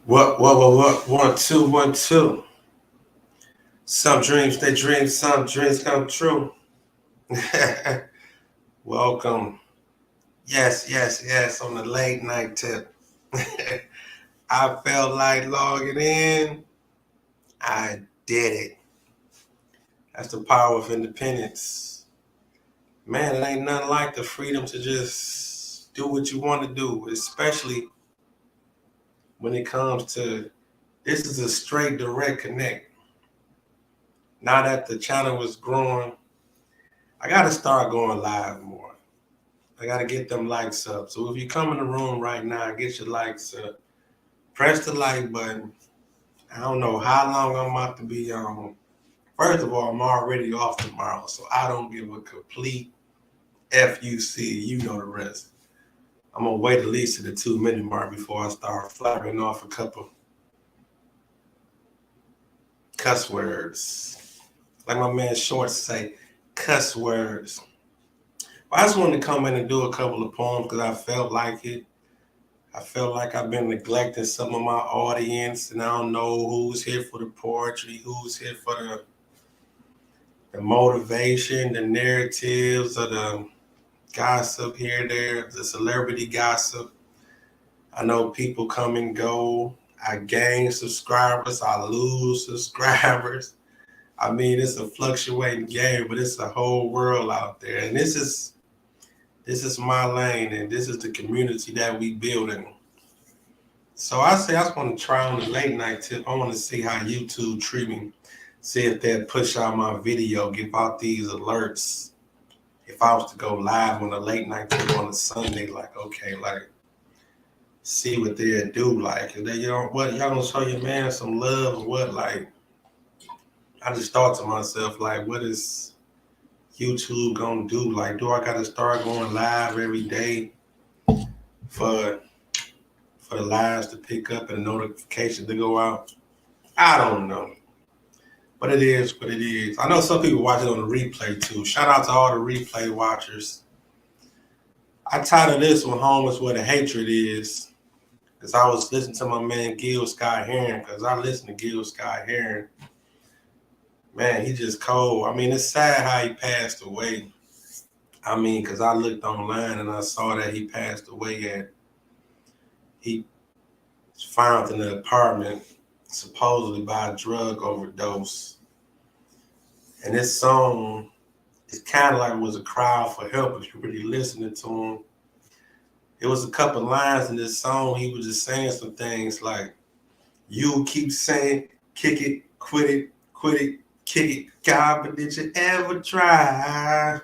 What? 1, 2, 1, 2. Some dreams they dream, some dreams come true. Welcome. Yes, on the late night tip. I felt like logging in. I did it. That's the power of independence. Man, it ain't nothing like the freedom to just do what you want to do, especially when it comes to this is a straight direct connect. Now that the channel was growing, I got to start going live more. I got to get them likes up. So if you come in the room right now, get your likes up. Press the like button. I don't know how long I'm about to be on. First of all, I'm already off tomorrow, so I don't give a complete FUC. You know the rest. I'm going to wait at least to the 2-minute mark before I start flapping off a couple cuss words. Like my man Shorts say, cuss words. I just wanted to come in and do a couple of poems because I felt like it. I felt like I've been neglecting some of my audience, and I don't know who's here for the poetry, who's here for the motivation, the narratives, or the gossip here, there, the celebrity gossip. I know people come and go. I gain subscribers, I lose subscribers. I mean, it's a fluctuating game, but it's a whole world out there, and this is my lane, and this is the community that we building. So I just want to try on the late night tip. I want to see how YouTube treat me. See if they'll push out my video, give out these alerts. If I was to go live on a late night tip on a Sunday, like, okay, like, see what they'll do. Like, if they, y'all gonna show your man some love or what? Like, I just thought to myself, like, what is YouTube gonna do? Like, do I gotta start going live every day for the lives to pick up and the notification to go out? I don't know. But it is what it is. I know some people watch it on the replay too. Shout out to all the replay watchers. I titled this one Home is Where the Hatred Is. Because I was listening to my man Scott-Heron, because I listen to Scott-Heron. Man, he just cold. I mean, it's sad how he passed away. I mean, because I looked online and I saw that he passed away he was found in an apartment supposedly by a drug overdose. And this song is kind of like it was a cry for help if you're really listening to him. It was a couple lines in this song. He was just saying some things like, you keep saying, kick it, quit it, kick it, God, but did you ever try?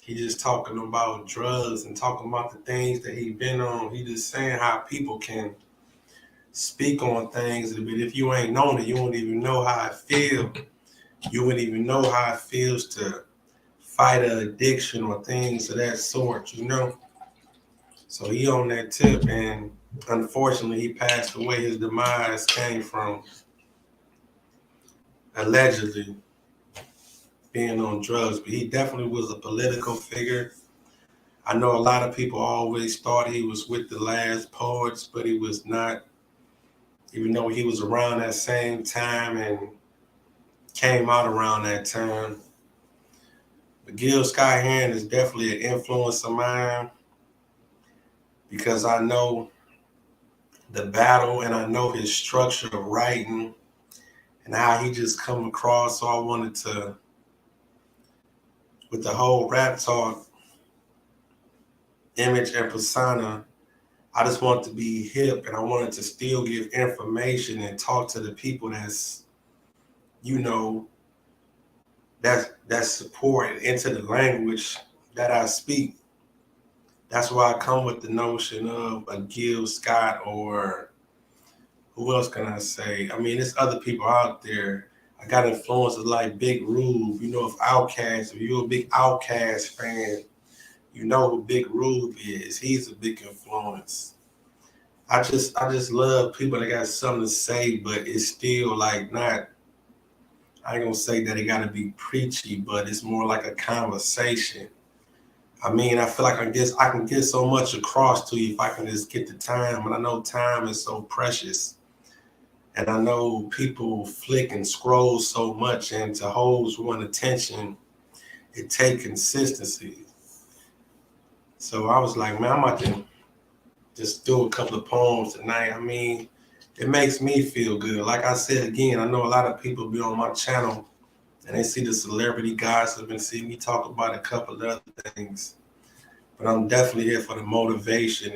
He just talking about drugs and talking about the things that he been on. He just saying how people can speak on things, but if you ain't known it, you won't even know how it feels. You wouldn't even know how it feels to fight an addiction or things of that sort, you know? So he on that tip, and unfortunately he passed away. His demise came from allegedly being on drugs, but he definitely was a political figure. I know a lot of people always thought he was with the last poets, but he was not, even though he was around that same time and came out around that time. But Scott-Heron is definitely an influence of mine because I know the battle and I know his structure of writing and how he just come across. So I wanted to, with the whole rap talk, image and persona, I just want to be hip and I wanted to still give information and talk to the people that's, you know, that support into the language that I speak. That's why I come with the notion of a Gil Scott, or who else can I say? I mean, there's other people out there. I got influences like Big Rube. You know, if you're a big Outkast fan, you know who Big Rube is. He's a big influence. I just love people that got something to say, but it's still like not, I ain't gonna say that it gotta be preachy, but it's more like a conversation. I mean, I feel like I can get so much across to you if I can just get the time. And I know time is so precious. And I know people flick and scroll so much, and to hold one attention, it takes consistency. So I was like, man, I'm about to just do a couple of poems tonight. I mean, it makes me feel good. Like I said again, I know a lot of people be on my channel and they see the celebrity gossip and see me talk about a couple of other things. But I'm definitely here for the motivation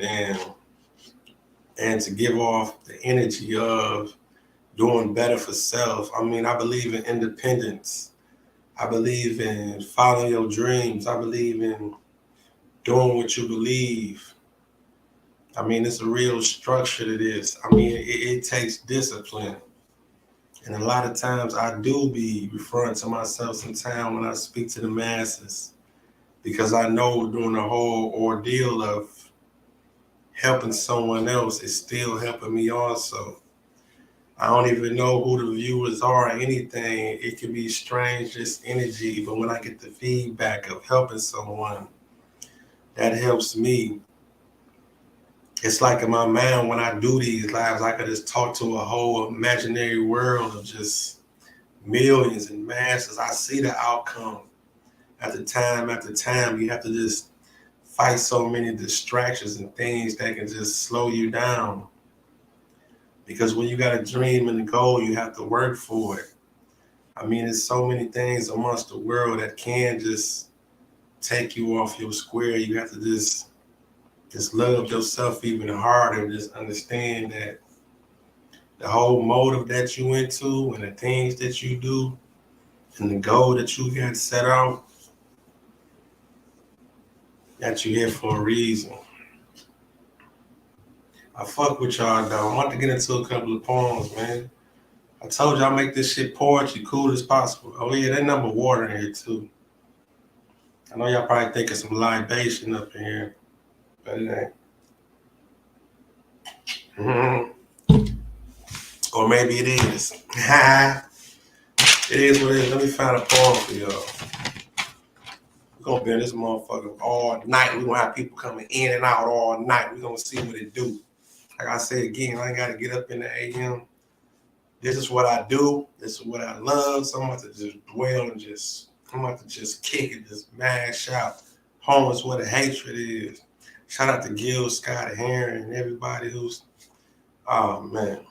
and to give off the energy of doing better for self. I mean, I believe in independence. I believe in following your dreams. I believe in doing what you believe. I mean, it's a real structure to this. I mean, it takes discipline. And a lot of times I do be referring to myself sometimes when I speak to the masses, because I know during the whole ordeal of helping someone else, it's still helping me also. I don't even know who the viewers are or anything. It can be strange, just energy. But when I get the feedback of helping someone, that helps me. It's like in my mind, when I do these lives, I could just talk to a whole imaginary world of just millions and masses. I see the outcome after time. You have to just fight so many distractions and things that can just slow you down. Because when you got a dream and a goal, you have to work for it. I mean, there's so many things amongst the world that can just take you off your square. You have to just love yourself even harder. Just understand that the whole motive that you into and the things that you do and the goal that you got set out, that you here for a reason. I fuck with y'all though. I want to get into a couple of poems, man. I told you I make this shit poetry cool as possible. Oh yeah, that number water in here too. I know y'all probably think of some libation up in here, but it ain't. Or maybe it is. It is what it is. Let me find a poem for y'all. We're gonna be in this motherfucker all night. We're gonna have people coming in and out all night. We're gonna see what it do. Like I said again, I ain't gotta get up in the AM. This is what I do. This is what I love. So I'm about to just dwell and I'm about to just kick it, just mash out. Home is where the hatred is. Shout out to Gil, Scot-heron, and everybody who's, oh man.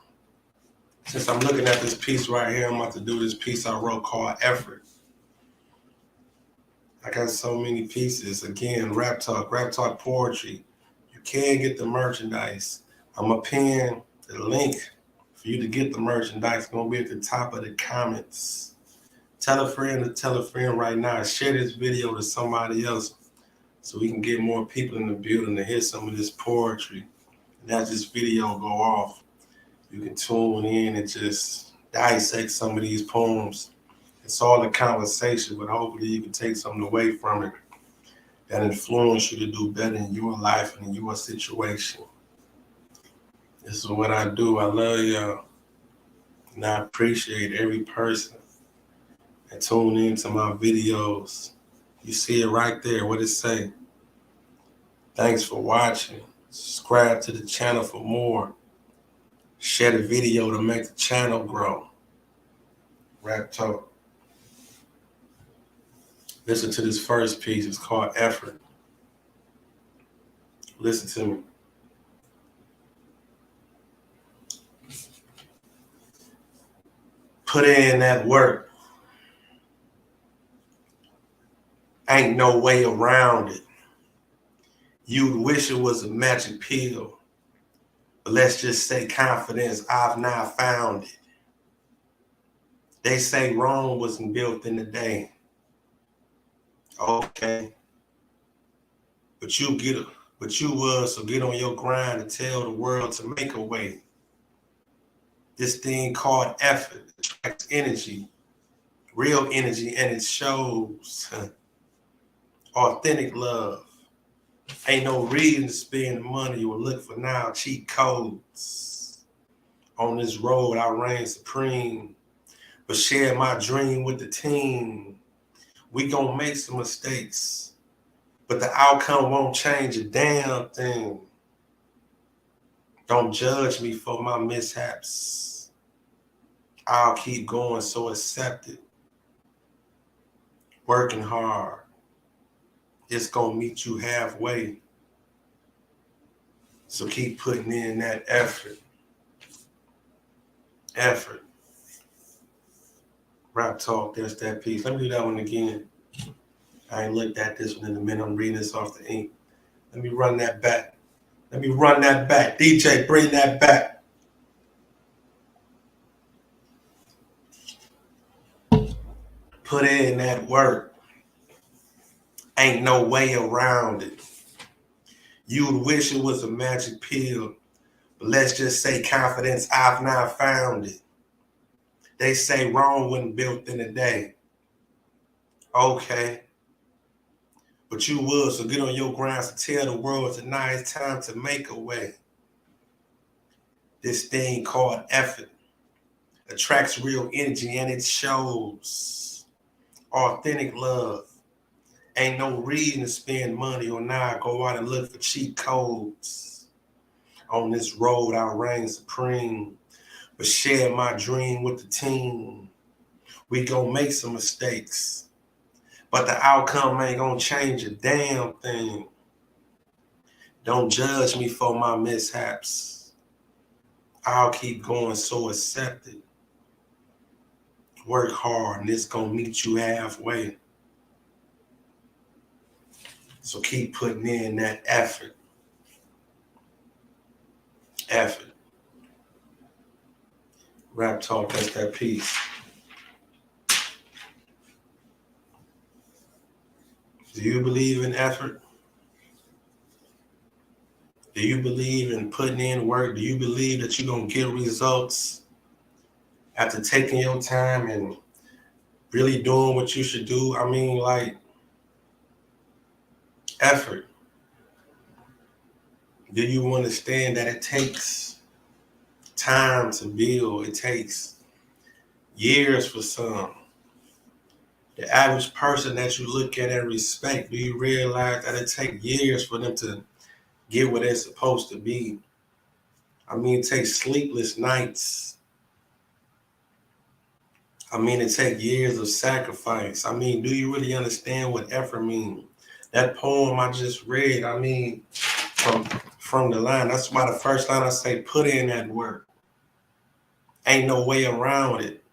Since I'm looking at this piece right here, I'm about to do this piece I wrote called Effort. I got so many pieces. Again, rap talk poetry. You can get the merchandise. I'm going to pin the link for you to get the merchandise. It's going to be at the top of the comments. Tell a friend to tell a friend right now. Share this video to somebody else so we can get more people in the building to hear some of this poetry. And as this video go off, you can tune in and just dissect some of these poems. It's all a conversation, but hopefully you can take something away from it that influence you to do better in your life and in your situation. This is what I do. I love y'all. And I appreciate every person that tune into my videos. You see it right there, what it say. Thanks for watching. Subscribe to the channel for more. Share the video to make the channel grow. Rap talk. Listen to this first piece. It's called Effort. Listen to me. Put in that work. Ain't no way around it. You'd wish it was a magic pill. But let's just say confidence, I've now found it. They say Rome wasn't built in a day. Okay. But you was, so get on your grind and tell the world to make a way. This thing called effort attracts energy, real energy, and it shows authentic love. Ain't no reason to spend money or look for now cheat codes. On this road, I reign supreme, but share my dream with the team. We gonna make some mistakes, but the outcome won't change a damn thing. Don't judge me for my mishaps. I'll keep going, so accept it. Working hard. It's gonna meet you halfway. So keep putting in that effort. Effort. Rap talk, that's that piece. Let me do that one again. I ain't looked at this one in a minute. I'm reading this off the ink. Let me run that back. Let me run that back. DJ, bring that back. Put in that work. Ain't no way around it. You'd wish it was a magic pill, but let's just say confidence, I've not found it. They say Rome wasn't built in a day. Okay. But you would, so get on your grind to tell the world tonight it's time to make a way. This thing called effort attracts real energy and it shows. Authentic love. Ain't no reason to spend money or not go out and look for cheat codes. On this road, I reign supreme, but share my dream with the team. We gon' make some mistakes, but the outcome ain't gonna change a damn thing. Don't judge me for my mishaps. I'll keep going, so accept it. Work hard and it's gonna meet you halfway. So keep putting in that effort. Effort. Rap talk, that's that piece. Do you believe in effort? Do you believe in putting in work? Do you believe that you're going to get results after taking your time and really doing what you should do? I mean, like, effort. Do you understand that it takes time to build? It takes years for some. The average person that you look at and respect, do you realize that it takes years for them to get where they're supposed to be? I mean, it takes sleepless nights. I mean, it takes years of sacrifice. I mean, do you really understand what effort means? That poem I just read, I mean, from the line, that's why the first line I say, put in that work. Ain't no way around it.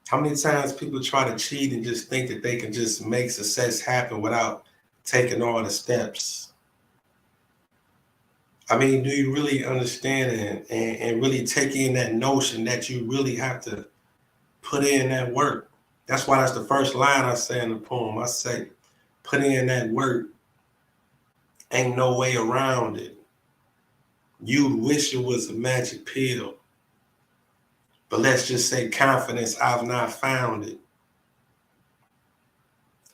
How many times people try to cheat and just think that they can just make success happen without taking all the steps? I mean, do you really understand and really take in that notion that you really have to put in that work? That's why that's the first line I say in the poem. I say, put in that work. Ain't no way around it. You'd wish it was a magic pill. But let's just say confidence, I've not found it.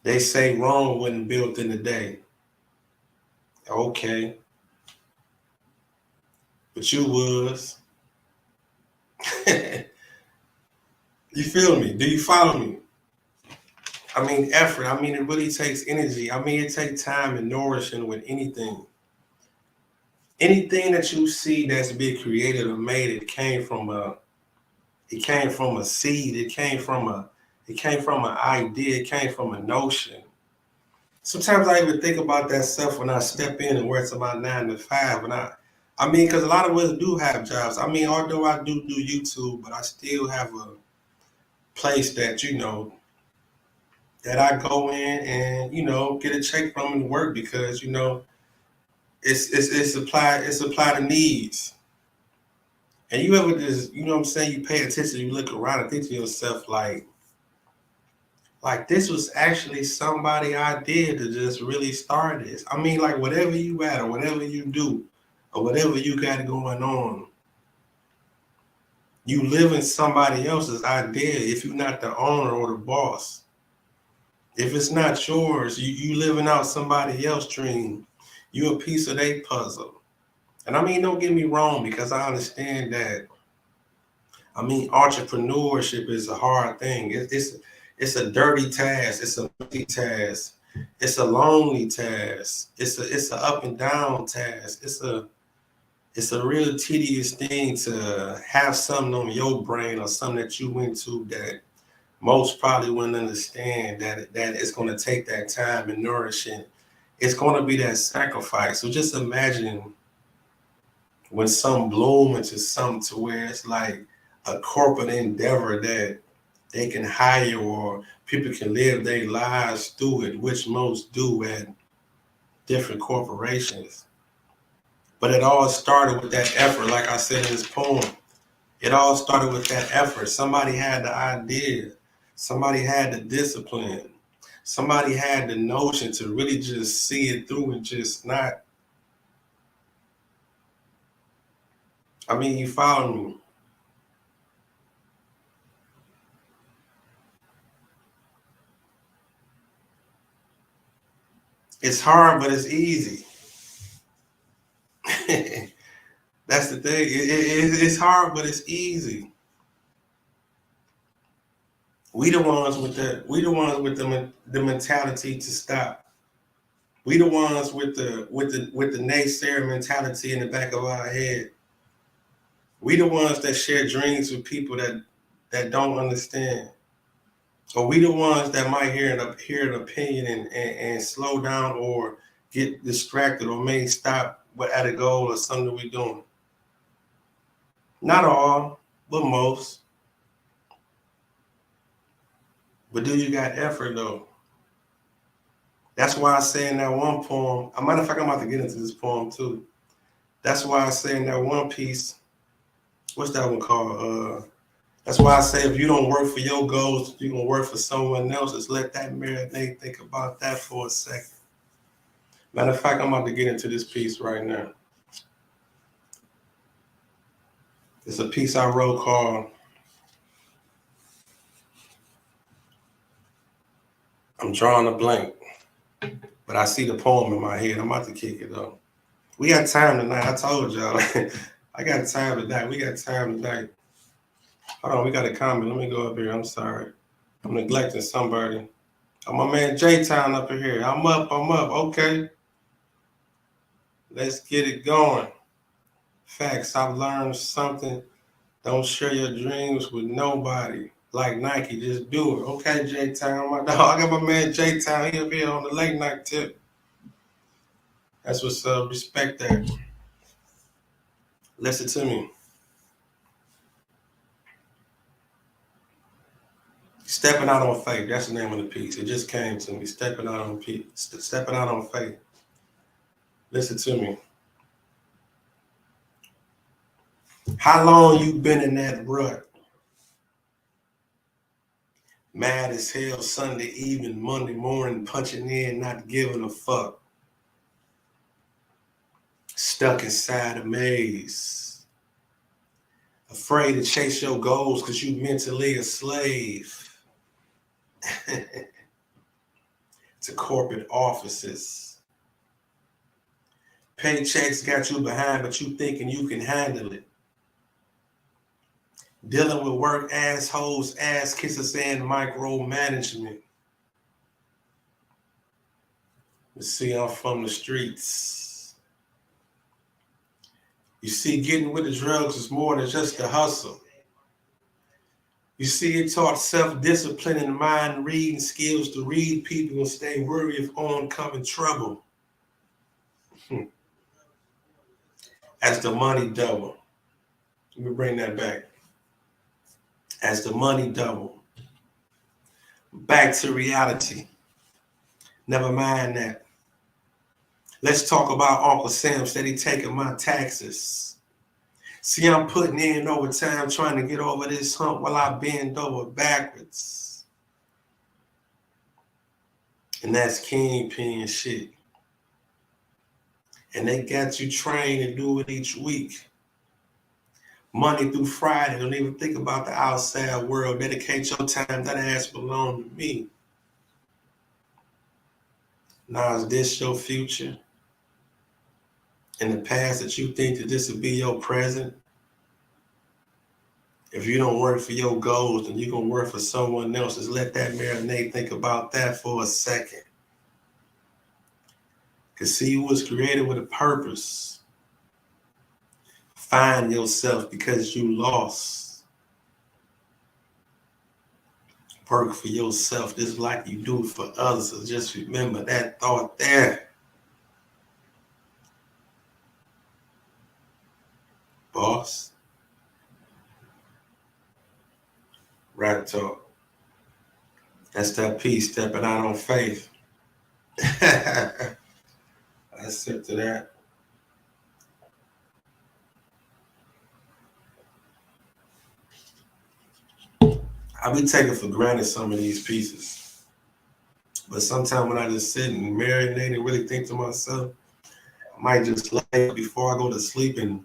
They say Rome wasn't built in a day. Okay. But you was. You feel me? Do you follow me? I mean, effort. I mean, it really takes energy. I mean, it takes time and nourishing with anything. Anything that you see that's been created or made, it came from a seed. It came from an idea. It came from a notion. Sometimes I even think about that stuff when I step in and work about 9 to 5. And I mean, because a lot of us do have jobs. I mean, although I do YouTube, but I still have a place that, that I go in and, get a check from and work because, it's supply the needs. And you ever just, what I'm saying, you pay attention, you look around and think to yourself, like this was actually somebody idea to just really start this. I mean, like whatever you at or whatever you do or whatever you got going on, you live in somebody else's idea if you're not the owner or the boss. If it's not yours, you living out somebody else's dream. You a piece of their puzzle. And I mean, don't get me wrong, because I understand that. I mean, entrepreneurship is a hard thing. It's a dirty task. It's a multi task. It's a lonely task. It's a up and down task. It's a real tedious thing to have something on your brain or something that you went to that most probably wouldn't understand that it's going to take that time and nourishing. It's going to be that sacrifice. So just imagine when some bloom into something to where it's like a corporate endeavor that they can hire or people can live their lives through it, which most do at different corporations. But it all started with that effort, like I said in this poem. It all started with that effort. Somebody had the idea, somebody had the discipline, somebody had the notion to really just see it through and just not. I mean, you follow me. It's hard, but it's easy. That's the thing. It's hard, but it's easy. We the ones with the mentality to stop. We the ones with the naysayer mentality in the back of our head. We the ones that share dreams with people that don't understand. Or we the ones that might hear an opinion and slow down or get distracted or may stop at a goal or something we're doing. Not all, but most. But do you got effort though? That's why I say in that one poem, a matter of fact, I'm about to get into this poem too. That's why I say in that one piece, what's that one called? That's why I say if you don't work for your goals, you're gonna work for someone else's. Let that marinate. Think about that for a second. Matter of fact, I'm about to get into this piece right now. It's a piece I wrote called I'm drawing a blank, but I see the poem in my head. I'm about to kick it up. We got time tonight. I told y'all. I got time tonight. We got time tonight. Hold on, we got a comment. Let me go up here. I'm sorry. I'm neglecting somebody. Oh, my man J-Town up in here. I'm up. Okay. Let's get it going. Facts. I've learned something. Don't share your dreams with nobody. Like Nike, just do it. Okay, J-Town, my dog. I got my man J-Town. He'll be on the late night tip. That's what's up. Respect that. Listen to me. Stepping out on faith. That's the name of the piece. It just came to me. Stepping out on faith. Stepping out on faith. Listen to me. How long you been in that rut? Mad as hell Sunday evening, Monday morning, punching in, not giving a fuck. Stuck inside a maze. Afraid to chase your goals because you mentally a slave to corporate offices. Paychecks got you behind, but you thinking you can handle it. Dealing with work assholes, ass kisses, and micromanagement. You see, I'm from the streets. You see, getting with the drugs is more than just a hustle. You see, it taught self-discipline and mind reading skills to read people and stay worried of oncoming trouble. As the money double. Let me bring that back. As the money double. Back to reality. Never mind that. Let's talk about Uncle Sam steady taking my taxes. See, I'm putting in overtime trying to get over this hump while I bend over backwards. And that's kingpin shit. And they got you trained to do it each week. Monday through Friday, don't even think about the outside world. Dedicate your time, that ass belong to me. Now is this your future? In the past that you think that this would be your present? If you don't work for your goals, then you're going to work for someone else. Just let that marinate. Think about that for a second. Because see, you was created with a purpose. Find yourself because you lost. Work for yourself just like you do for others. So just remember that thought there. Boss. Rap talk. That's that piece, stepping out on faith. I sip to that. I be taking for granted some of these pieces. But sometimes when I just sit and marinate and really think to myself, I might just lay before I go to sleep. And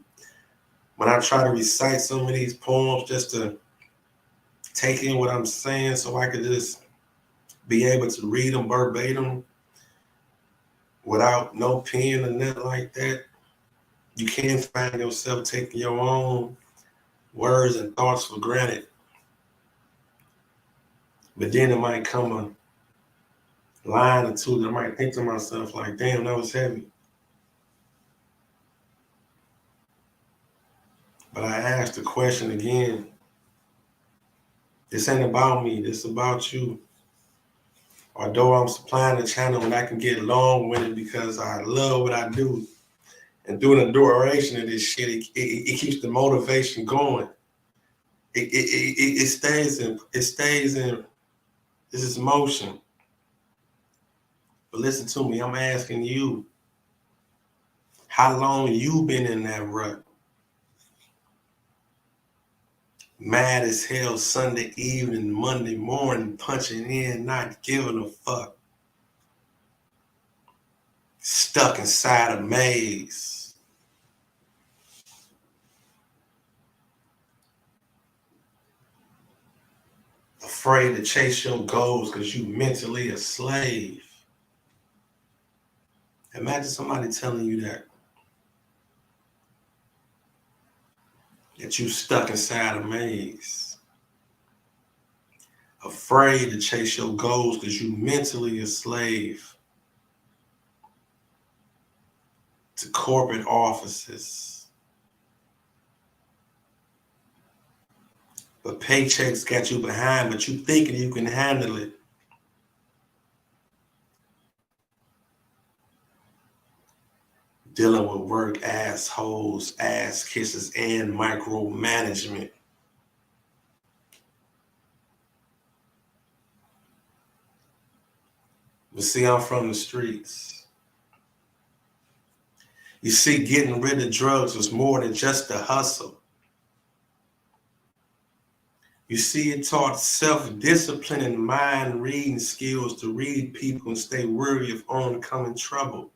when I try to recite some of these poems just to take in what I'm saying so I could just be able to read them verbatim without no pen or nothing like that, you can find yourself taking your own words and thoughts for granted. But then it might come a line or two that I might think to myself like, damn, that was heavy. But I asked the question again. This ain't about me, this about you. Although I'm supplying the channel and I can get long-winded because I love what I do. And through the duration of this shit, it keeps the motivation going. It stays in this is motion. But listen to me, I'm asking you, how long you been in that rut? Mad as hell Sunday evening, Monday morning, punching in, not giving a fuck. Stuck inside a maze. Afraid to chase your goals because you mentally a slave. Imagine somebody telling you that you stuck inside a maze. Afraid to chase your goals because you mentally a slave to corporate offices. But paychecks got you behind, but you thinking you can handle it. Dealing with work, assholes, ass kisses, and micromanagement. But see, I'm from the streets. You see, getting rid of drugs was more than just a hustle. You see, it taught self-discipline and mind-reading skills to read people and stay wary of oncoming trouble.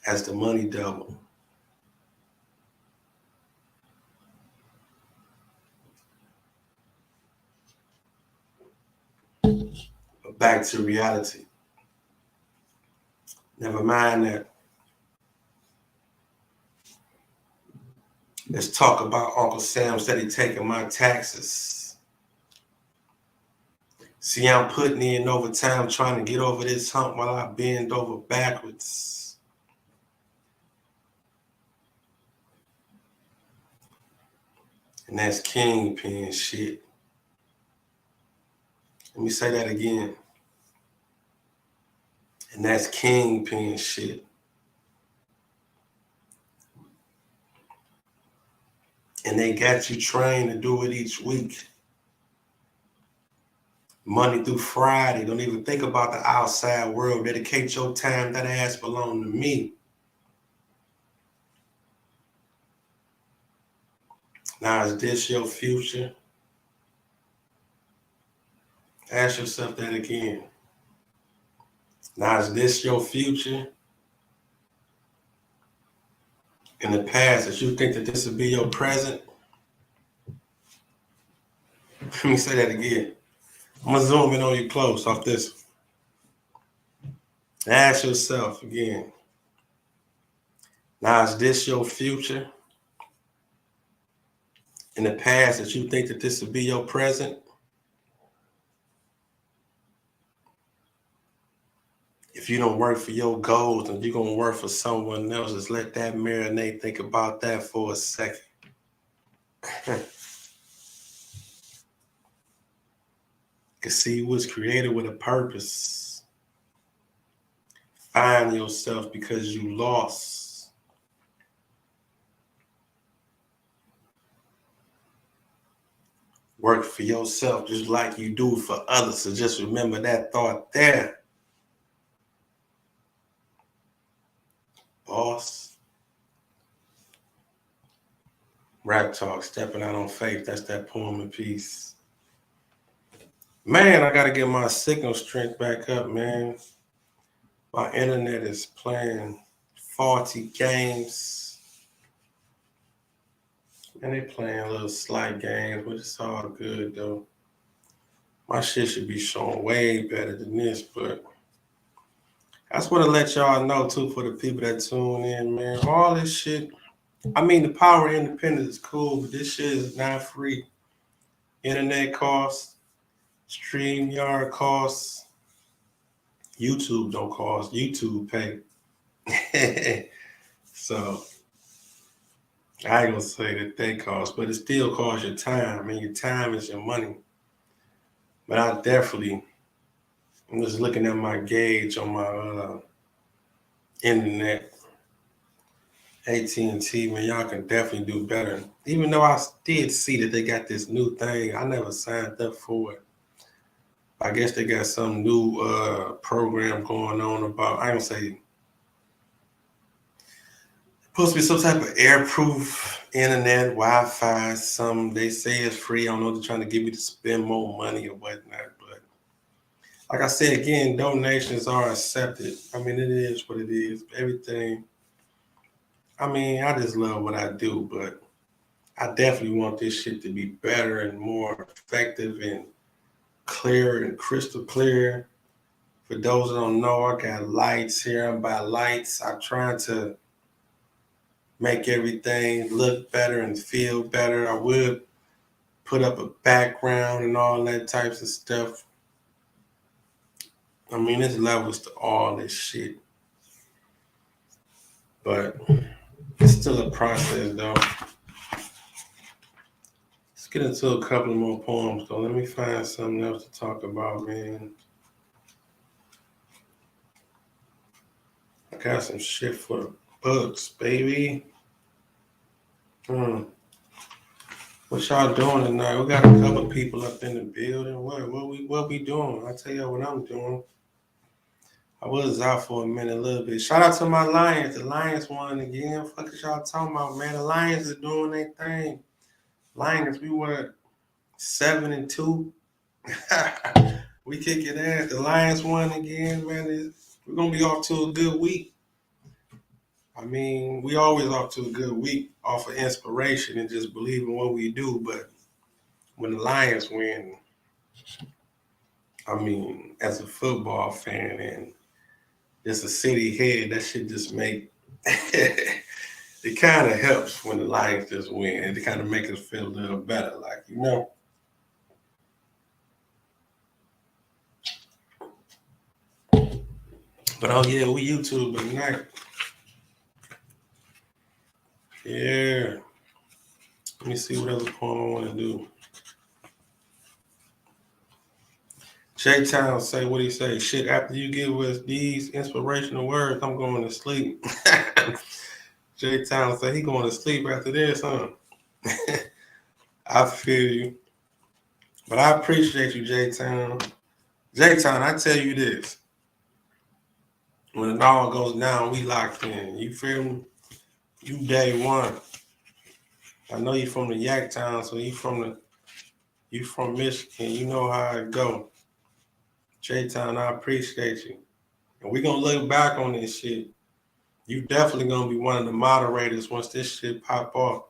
As the money doubled. But back to reality. Never mind that. Let's talk about Uncle Sam steady taking my taxes. See, I'm putting in overtime trying to get over this hump while I bend over backwards. And that's kingpin shit. Let me say that again. And that's kingpin shit. And they got you trained to do it each week. Monday through Friday. Don't even think about the outside world. Dedicate your time. That ass belong to me. Now, is this your future? Ask yourself that again. Now, is this your future? In the past, that you think that this would be your present? Let me say that again. I'm gonna zoom in on you close off this. Ask yourself again. Now, is this your future? In the past, that you think that this would be your present? If you don't work for your goals and you're gonna work for someone else, just let that marinate. Think about that for a second. Cause see, you was created with a purpose. Find yourself because you lost. Work for yourself just like you do for others. So just remember that thought there, boss. Rap talk, stepping out on faith. That's that poem and piece. Man, I gotta get my signal strength back up, man. My internet is playing faulty games. And they playing little slight games, but it's all good though. My shit should be showing way better than this, but I just want to let y'all know too, for the people that tune in, man. All this shit, I mean, the power of independence is cool, but this shit is not free. Internet costs, StreamYard costs, YouTube don't cost, YouTube pay. So I ain't gonna say that they cost, but it still costs your time, and your time is your money. But I'm just looking at my gauge on my internet. AT&T, man, y'all can definitely do better. Even though I did see that they got this new thing, I never signed up for it. I guess they got some new program going on about, I don't say, supposed to be some type of airproof internet, Wi-Fi, some they say it's free. I don't know if they're trying to get me to spend more money or whatnot, but like I said, again, donations are accepted. I mean, it is what it is. Everything. I mean, I just love what I do, but I definitely want this shit to be better and more effective and clear and crystal clear. For those that don't know, I got lights here. I'm by lights. I'm trying to make everything look better and feel better. I would put up a background and all that types of stuff. I mean, there's levels to all this shit. But it's still a process, though. Let's get into a couple more poems, though. Let me find something else to talk about, man. I got some shit for the books, baby. What y'all doing tonight? We got a couple people up in the building. What we doing? I tell you what I'm doing. I was out for a minute, a little bit. Shout out to my Lions. The Lions won again. Fuck is y'all talking about, man? The Lions is doing their thing. Lions, we were 7-2. We kicking ass. The Lions won again, man. We're gonna be off to a good week. I mean, we always off to a good week off of inspiration and just believing what we do. But when the Lions win, I mean, as a football fan and just a city head, that shit just make it kind of helps when the Lions just win. It kind of make us feel a little better, like, you know. But oh yeah, we YouTube tonight. Yeah. Let me see what other poem I want to do. J-Town say what he say. Shit, after you give us these inspirational words, I'm going to sleep. J-Town say he going to sleep after this, huh? I feel you. But I appreciate you, J-Town. J-Town, I tell you this. When the dog goes down, we locked in. You feel me? You day one. I know you from the Yak Town, so you from Michigan. You know how it go. J-Town, I appreciate you. And we gonna look back on this shit. You definitely gonna be one of the moderators once this shit pop off.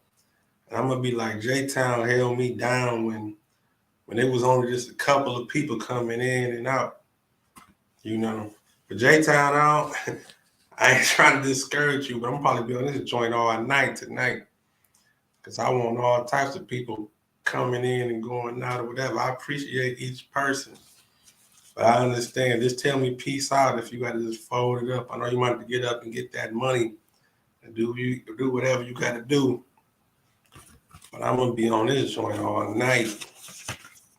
And I'm gonna be like, J-Town held me down when it was only just a couple of people coming in and out. You know. But J-Town out, I ain't trying to discourage you, but I'm probably be on this joint all night tonight. Cause I want all types of people coming in and going out or whatever. I appreciate each person. But I understand. Just tell me peace out if you got to just fold it up. I know you might have to get up and get that money and do whatever you got to do. But I'm gonna be on this joint all night.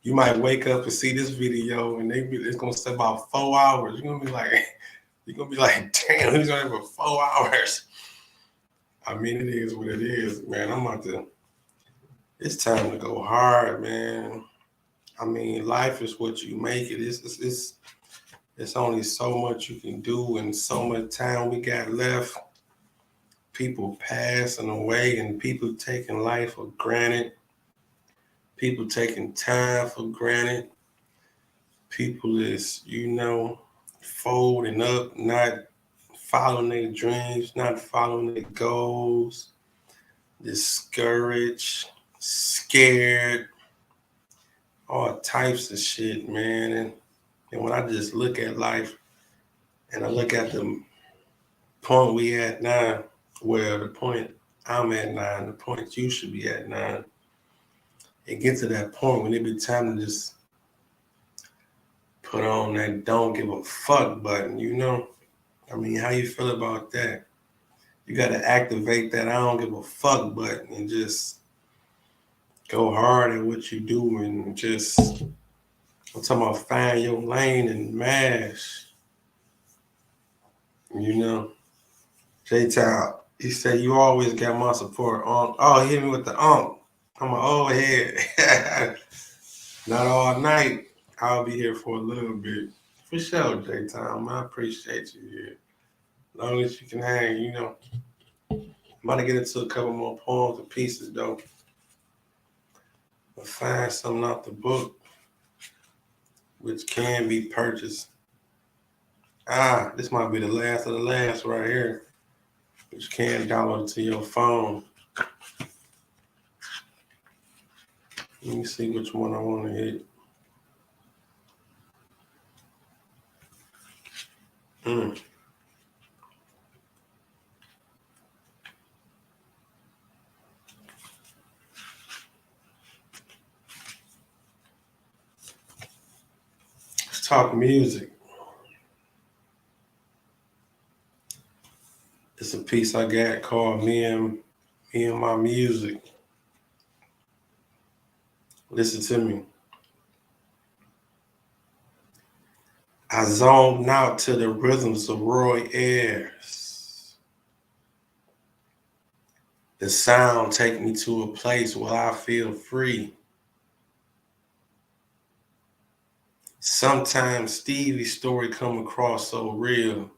You might wake up and see this video and it's gonna say about 4 hours. You're gonna be like, damn, he's on here for 4 hours. I mean, it is what it is, man. It's time to go hard, man. I mean, life is what you make it. It's only so much you can do and so much time we got left. People passing away and people taking life for granted. People taking time for granted. People is, folding up, not following their dreams, not following their goals, discouraged, scared, all types of shit, man. And when I just look at life and I look at the point we at now, well, the point I'm at now, the point you should be at now, it gets to that point when it be time to just put on that don't give a fuck button, I mean, how you feel about that? You got to activate that I don't give a fuck button and just go hard at what you do and just, I'm talking about find your lane and mash, J-Town, he said, you always got my support. Oh, he hit me with the I'm an old head. Not all night. I'll be here for a little bit. For sure, J-Town. I appreciate you here. As long as you can hang, I'm about to get into a couple more poems and pieces, though. I'll find something out the book, which can be purchased. This might be the last of the last right here, which can download to your phone. Let me see which one I want to hit. Let's talk music. It's a piece I got called Me and My Music. Listen to me. I zoned out to the rhythms of Roy Ayers. The sound take me to a place where I feel free. Sometimes Stevie's story come across so real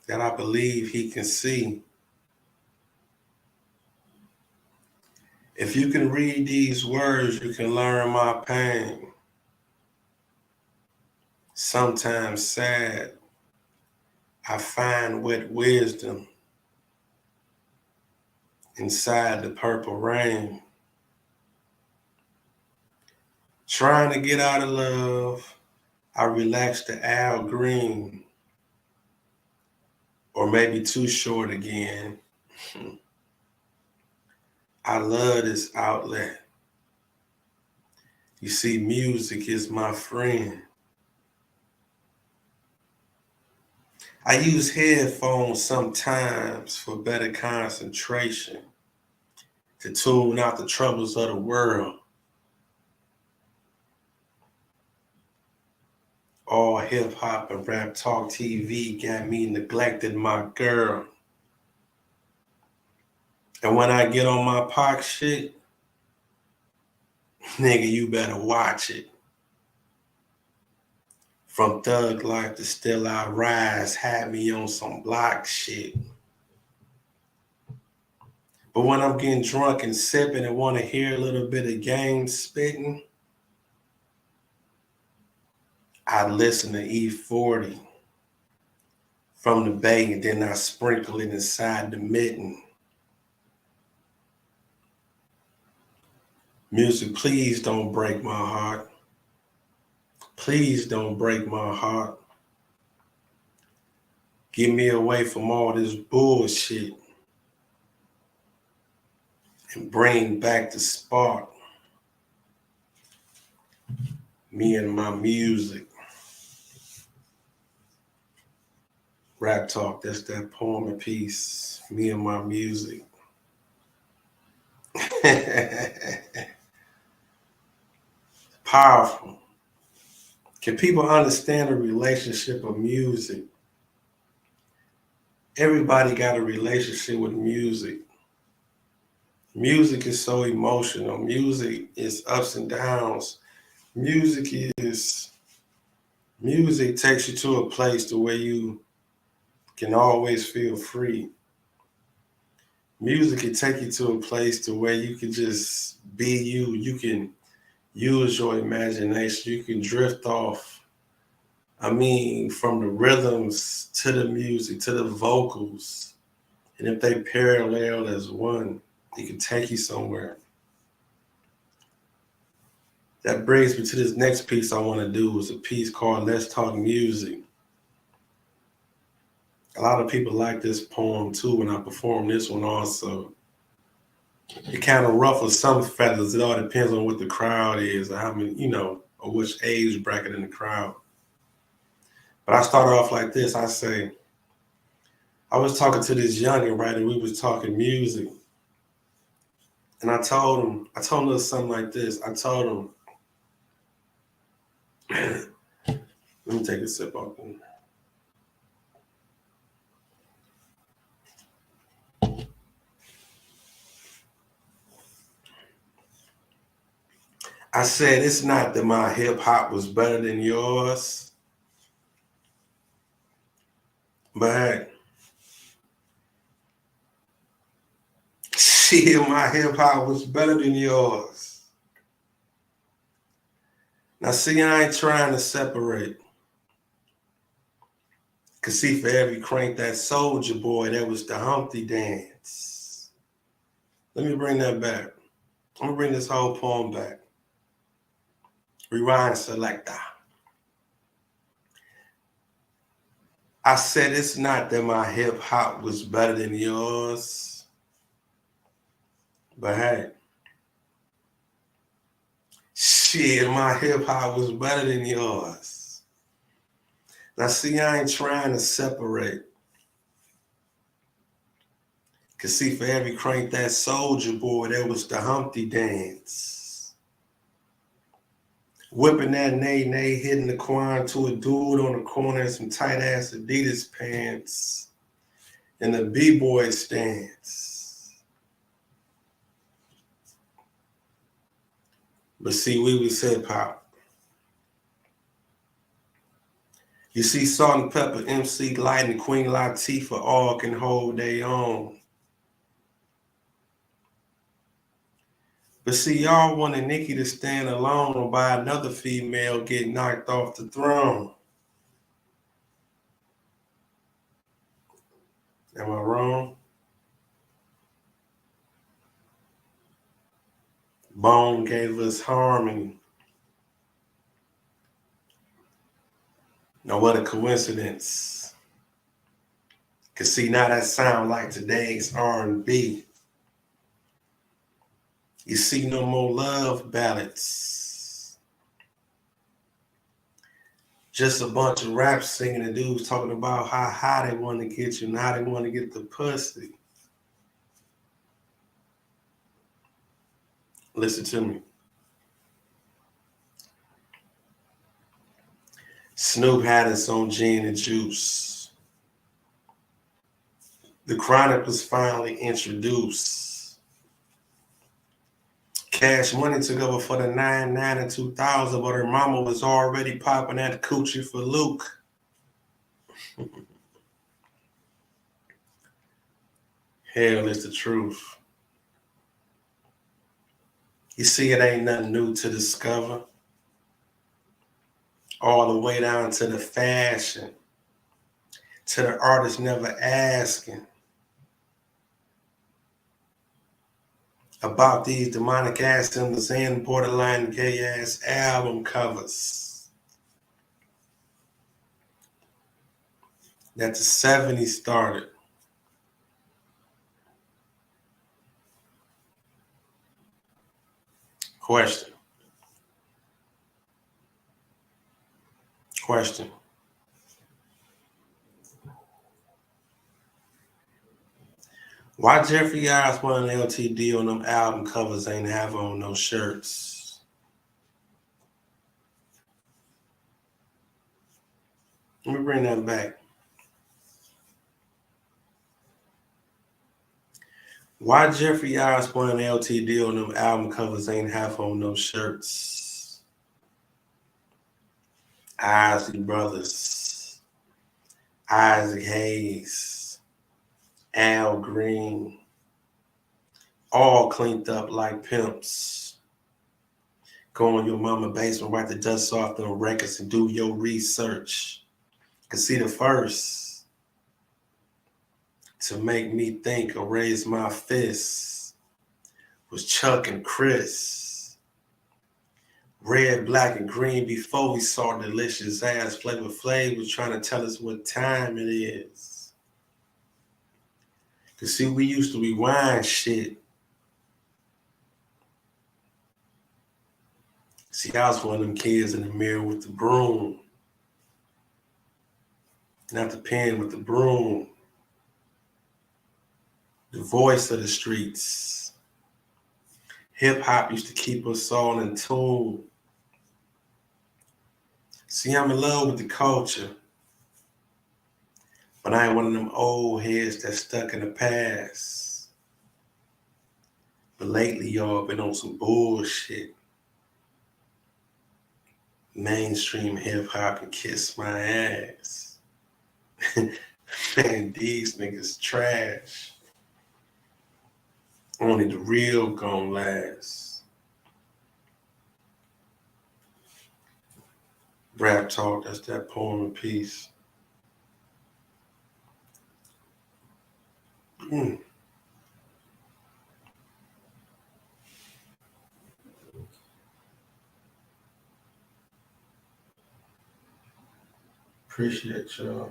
that I believe he can see. If you can read these words, you can learn my pain. Sometimes sad, I find wet wisdom inside the purple rain. Trying to get out of love, I relax to Al Green. Or maybe Too Short again. I love this outlet. You see, music is my friend. I use headphones sometimes for better concentration, to tune out the troubles of the world. All hip hop and rap talk TV got me neglected my girl. And when I get on my Pac shit, nigga, you better watch it. From Thug Life to Still I Rise had me on some block shit. But when I'm getting drunk and sipping and want to hear a little bit of game spitting, I listen to E40 from the Bay and then I sprinkle it inside the mitten. Music, please don't break my heart. Please don't break my heart. Get me away from all this bullshit and bring back the spark. Me and my music. Rap talk, that's that poem and piece. Me and my music. Powerful. Can people understand the relationship of music? Everybody got a relationship with music. Music is so emotional. Music is ups and downs. Music takes you to a place to where you can always feel free. Music can take you to a place to where you can just be you. You can use your imagination. You can drift off. I mean, from the rhythms to the music to the vocals. And if they parallel as one, it can take you somewhere. That brings me to this next piece I want to do. Is a piece called Let's Talk Music. A lot of people like this poem too when I perform this one also. It kind of ruffles some feathers. It all depends on what the crowd is or how many, or which age bracket in the crowd. But I start off like this. I say, I was talking to this youngin', right, and we was talking music. And I told him something like this. I told him, let me take a sip off them. I said, it's not that my hip hop was better than yours, but hey, shit, my hip hop was better than yours. Now, see, I ain't trying to separate. Cause see, for every crank that soldier boy, that was the Humpty dance. Let me bring that back. I'm gonna bring this whole poem back. Rewind selector. I said it's not that my hip hop was better than yours, but hey, shit, my hip hop was better than yours. Now see, I ain't trying to separate. Cause see, for every crank that soldier boy, there was the Humpty dance. Whipping that nay, hitting the quan to a dude on the corner in some tight ass Adidas pants and the B-boy stance. But see, we was hip hop. You see, Salt and Pepper, MC Light, and Queen Latifah all can hold their own. But see, y'all wanted Nicki to stand alone or by another female get knocked off the throne. Am I wrong? Bone gave us harmony. Now what a coincidence. Cause see, now that sound like today's R&B. You see, no more love ballads. Just a bunch of rap singing and dudes talking about how high they want to get you and how they want to get the pussy. Listen to me. Snoop had us on gin and juice. The Chronic was finally introduced. Cash Money took over for the 99 and 2000, but her mama was already popping that coochie for Luke. Hell is the truth. You see, it ain't nothing new to discover. All the way down to the fashion, to the artist never asking about these demonic ass symbols and borderline gay ass album covers that the 70s started. Question. Question. Why Jeffrey Osborne and LTD on them album covers ain't have on no shirts? Let me bring that back. Why Jeffrey Osborne and LTD on them album covers ain't have on no shirts? Isley Brothers, Isaac Hayes, Al Green, all cleaned up like pimps. Go in your mama basement, wipe the dust off them records and do your research. Cause see, the first to make me think or raise my fist was Chuck and Chris. Red, black, and green before we saw delicious ass. Flavor Flav was trying to tell us what time it is. Cause see, we used to rewind shit. See, I was one of them kids in the mirror with the broom. Not the pen, with the broom. The voice of the streets. Hip hop used to keep us all in tune. See, I'm in love with the culture, but I ain't one of them old heads that's stuck in the past. But lately, y'all been on some bullshit. Mainstream hip hop can kiss my ass. Man, these niggas trash. Only the real gon' last. Rap talk, that's that poem and piece. Appreciate y'all.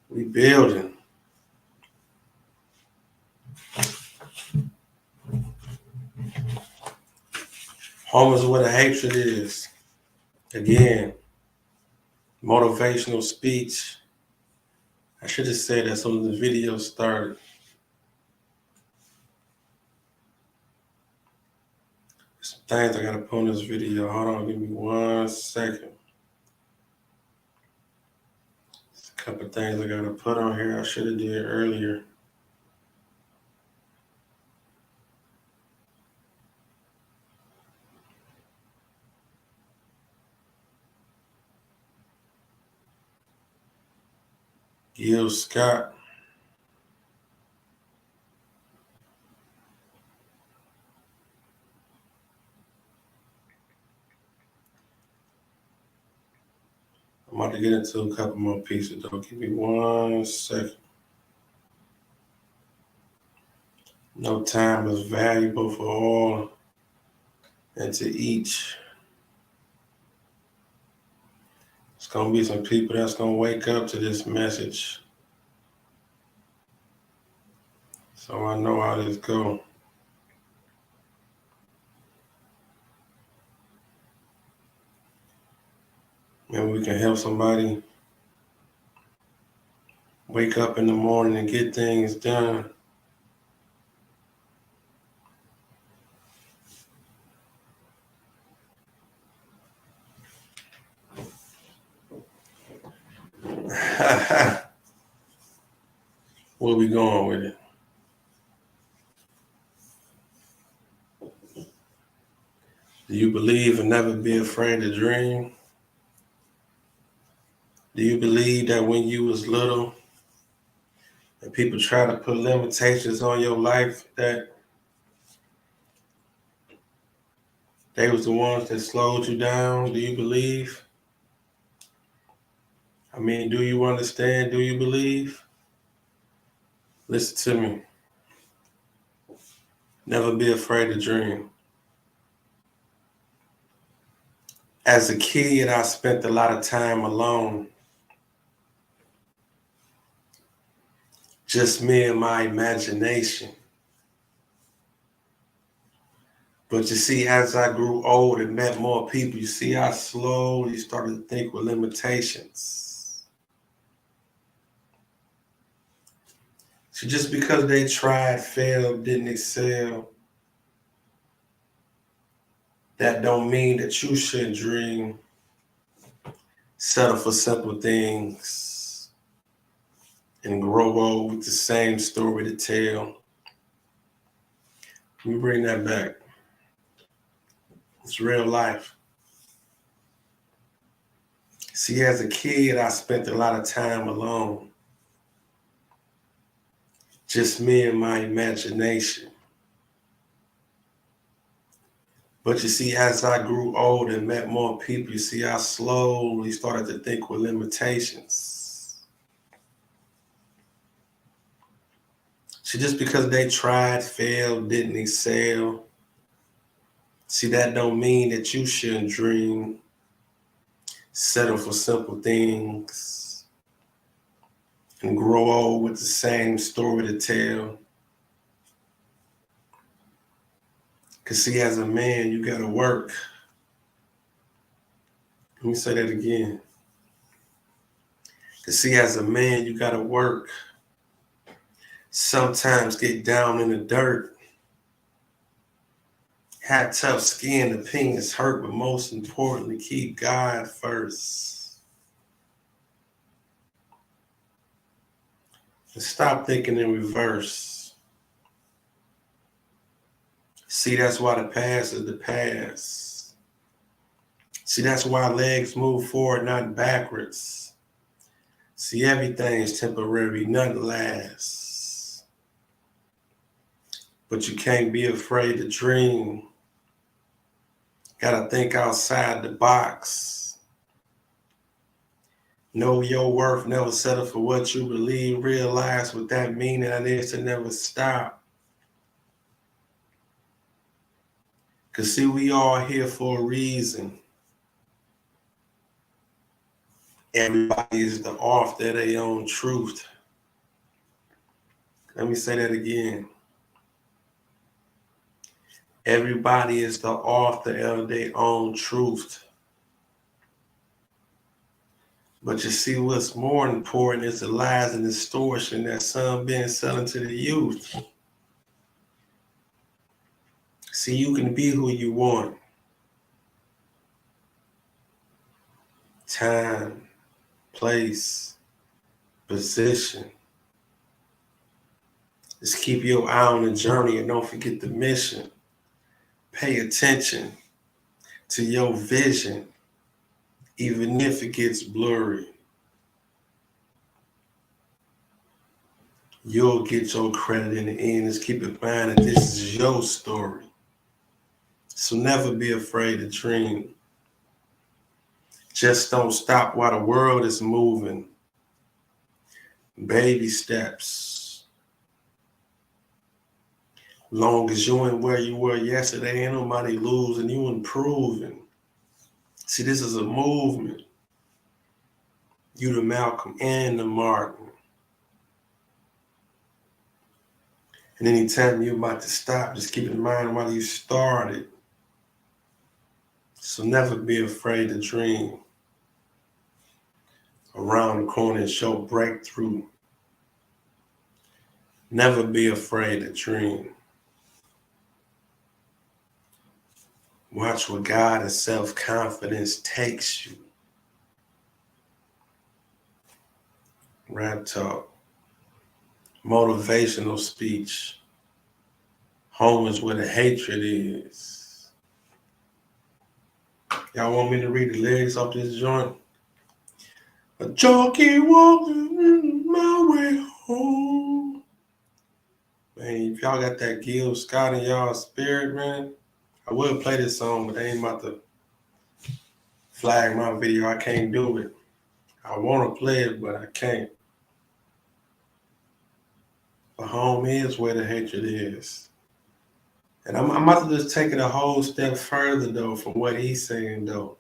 We building. Home is where the hatred is. Again, motivational speech. I should have said that so the video started. Some things I gotta put on this video. Hold on, give me 1 second. There's a couple of things I gotta put on here I should have did earlier. Scot. I'm about to get into a couple more pieces though. Give me 1 second. No time is valuable for all and to each. It's gonna be some people that's gonna wake up to this message. So I know how this go. Maybe we can help somebody wake up in the morning and get things done. Where we going with it? Do you believe and never be afraid to dream? Do you believe that when you was little and people try to put limitations on your life, that they was the ones that slowed you down? Do you believe? I mean, do you understand? Do you believe? Listen to me. Never be afraid to dream. As a kid, I spent a lot of time alone, just me and my imagination. But you see, as I grew old and met more people, you see, I slowly started to think with limitations. So just because they tried, failed, didn't excel, that don't mean that you shouldn't dream, settle for simple things, and grow old with the same story to tell. Let me bring that back. It's real life. See, as a kid, I spent a lot of time alone. Just me and my imagination. But you see, as I grew old and met more people, you see, I slowly started to think with limitations. See, just because they tried, failed, didn't excel, see, that don't mean that you shouldn't dream, settle for simple things, and grow old with the same story to tell. Because see, as a man, you gotta work. Let me say that again. Because see, as a man, you gotta work. Sometimes get down in the dirt. Have tough skin, opinions hurt, but most importantly, keep God first. And stop thinking in reverse. See, that's why the past is the past. See, that's why legs move forward, not backwards. See, everything's temporary, nothing lasts. But you can't be afraid to dream. Gotta think outside the box. Know your worth, never settle for what you believe. Realize what that means, and that is to never stop. Because see, we all here for a reason. Everybody is the author of their own truth. Let me say that again. Everybody is the author of their own truth. But you see, what's more important is the lies and distortion that some been selling to the youth. See, you can be who you want. Time, place, position. Just keep your eye on the journey and don't forget the mission. Pay attention to your vision, even if it gets blurry. You'll get your credit in the end. Just keep in mind that this is your story. So never be afraid to dream. Just don't stop while the world is moving. Baby steps. Long as you ain't where you were yesterday, ain't nobody losing, you improving. See, this is a movement. You the Malcolm and the Martin. And anytime you're about to stop, just keep in mind while you started. So never be afraid to dream. Around the corner is your breakthrough. Never be afraid to dream. Watch where God and self-confidence takes you. Rap talk. Motivational speech. Home is where the hatred is. Y'all want me to read the lyrics off this joint? A junkie walking my way home. Man, if y'all got that Gil Scott in y'all spirit, man, I would play this song, but they ain't about to flag my video. I can't do it. I want to play it, but I can't. But home is where the hatred is. And I'm about to just take it a whole step further, though, from what he's saying, though.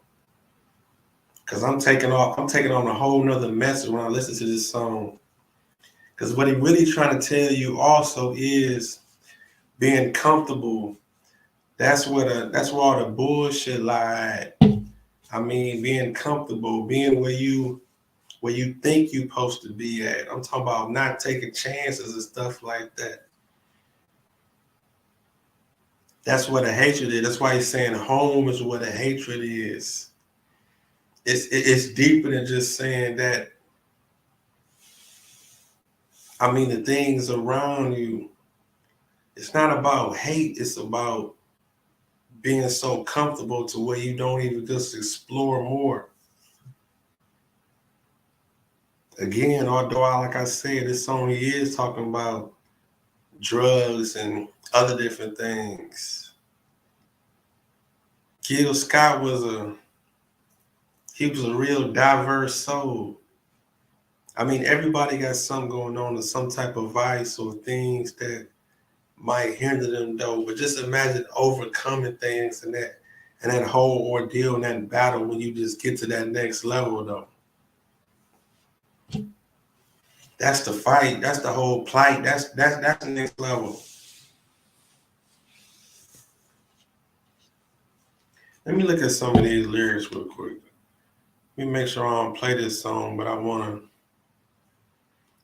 Because I'm taking on a whole nother message when I listen to this song. Because what he really trying to tell you also is being comfortable. That's where all the bullshit lied. I mean, being comfortable, being where you think you're supposed to be at. I'm talking about not taking chances and stuff like that. That's what the hatred is. That's why he's saying home is where the hatred is. It's deeper than just saying that. I mean, the things around you, it's not about hate. It's about being so comfortable to where you don't even just explore more. Again, although like I said, this song he is talking about drugs and other different things. Scott was a real diverse soul. I mean, everybody got something going on or some type of vice or things that might hinder them though. But just imagine overcoming things and that whole ordeal and that battle when you just get to that next level though. That's the fight. That's the whole plight. That's the next level. Let me look at some of these lyrics real quick. Let me make sure I don't play this song, but I wanna,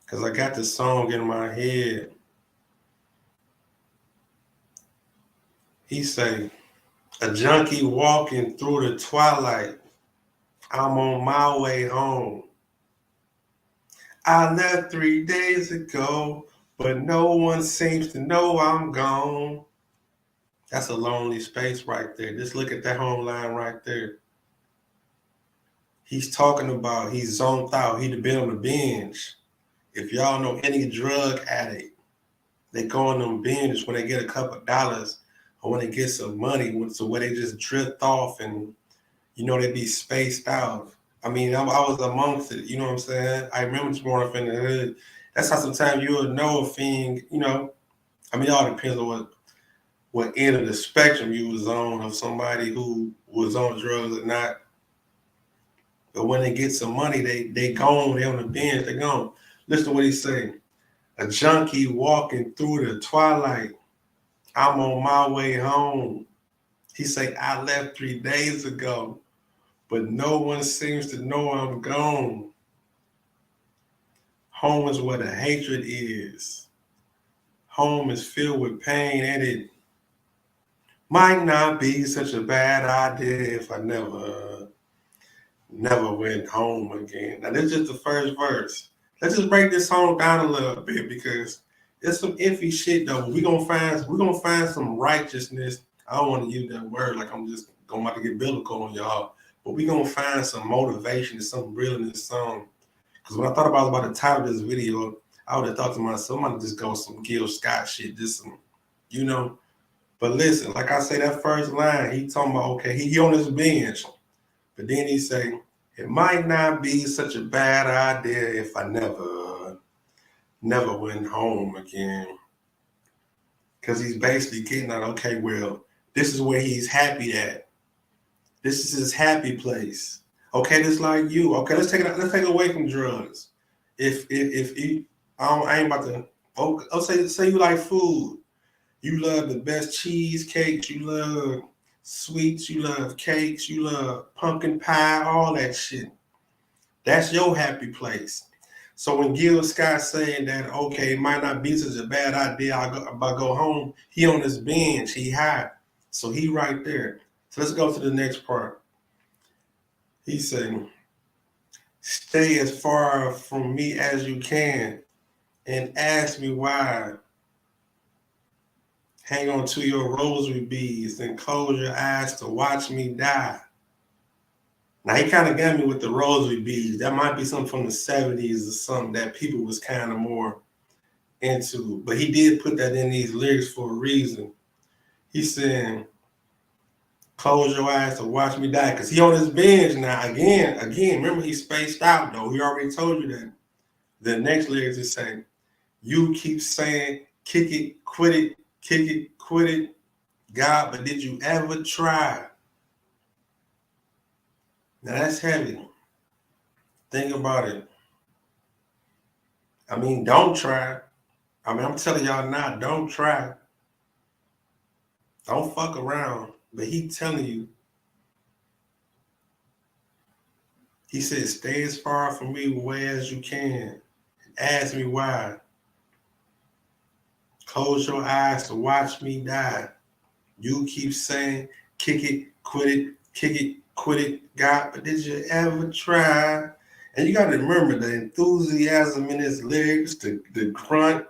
cause I got this song in my head. He say, a junkie walking through the twilight. I'm on my way home. I left 3 days ago, but no one seems to know I'm gone. That's a lonely space right there. Just look at that home line right there. He's talking about he's zoned out. He'd have been on the binge. If y'all know any drug addict, they go on them binges when they get a couple dollars or when they get some money, so where they just drift off and they be spaced out. I mean, I was amongst it. You know what I'm saying? I remember just growing up in the hood. That's how sometimes you'll know a thing. I mean, it all depends on what end of the spectrum you was on of somebody who was on drugs or not. But when they get some money, they gone. They on the bench. They gone. Listen to what he's saying. A junkie walking through the twilight. I'm on my way home. He say, I left 3 days ago, but no one seems to know I'm gone. Home is where the hatred is. Home is filled with pain, and it might not be such a bad idea if I never went home again. Now, this is just the first verse. Let's just break this song down a little bit because it's some iffy shit though. We're gonna find some righteousness. I don't want to use that word like I'm just going to get biblical on y'all, but we're gonna find some motivation and something real in this song. Because when I thought about the title of this video, I would have thought to myself, I'm gonna just go some Scott shit, just some. But listen, like I say, that first line, he talking about, okay, he on his bench. But then he say, it might not be such a bad idea if I never went home again. Because he's basically getting at, okay, well, this is where he's happy at. This is his happy place. Okay, just like you. Okay, let's take it away from drugs. If you, I ain't about to. Oh, say you like food. You love the best cheesecakes. You love sweets. You love cakes. You love pumpkin pie. All that shit. That's your happy place. So when Gil Scott saying that, okay, it might not be such a bad idea, I go home, he on his bench, he high. So he right there. So let's go to the next part. He said, stay as far from me as you can and ask me why. Hang on to your rosary beads and close your eyes to watch me die. Now, he kind of got me with the rosary beads. That might be something from the 70s or something that people was kind of more into. But he did put that in these lyrics for a reason. He's saying, close your eyes to watch me die. Because he on his bench now. Again, remember he spaced out, though. He already told you that. The next lyrics is saying, you keep saying, kick it, quit it, kick it, quit it. God, but did you ever try? Now that's heavy. Think about it. I mean, don't try. I mean, I'm telling y'all now, don't try. Don't fuck around. But he telling you, he said, stay as far from me away as you can. Ask me why. Close your eyes to watch me die. You keep saying, kick it, kick it, quit it, God, but did you ever try? And you got to remember the enthusiasm in his lyrics, the grunt,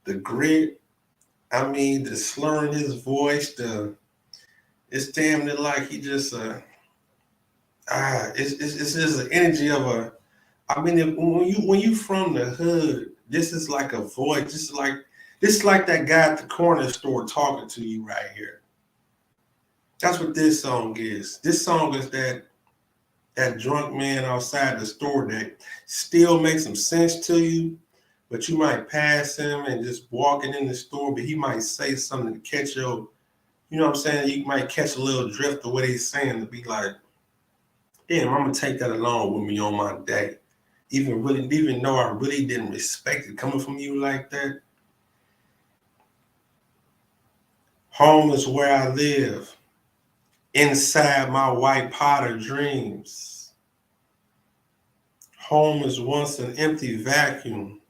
the grit. I mean, the slurring his voice, it's damn near like he just, it's just the energy of a, I mean, when you from the hood, this is like a voice, this is like that guy at the corner store talking to you right here. That's what this song is. This song is that drunk man outside the store that still makes some sense to you, but you might pass him and just walking in the store, but he might say something to catch your, you know what I'm saying? You might catch a little drift of what he's saying to be like, damn, I'm gonna take that along with me on my day. Even though I really didn't respect it coming from you like that. Home is where I live. Inside my white Potter dreams. Home is once an empty vacuum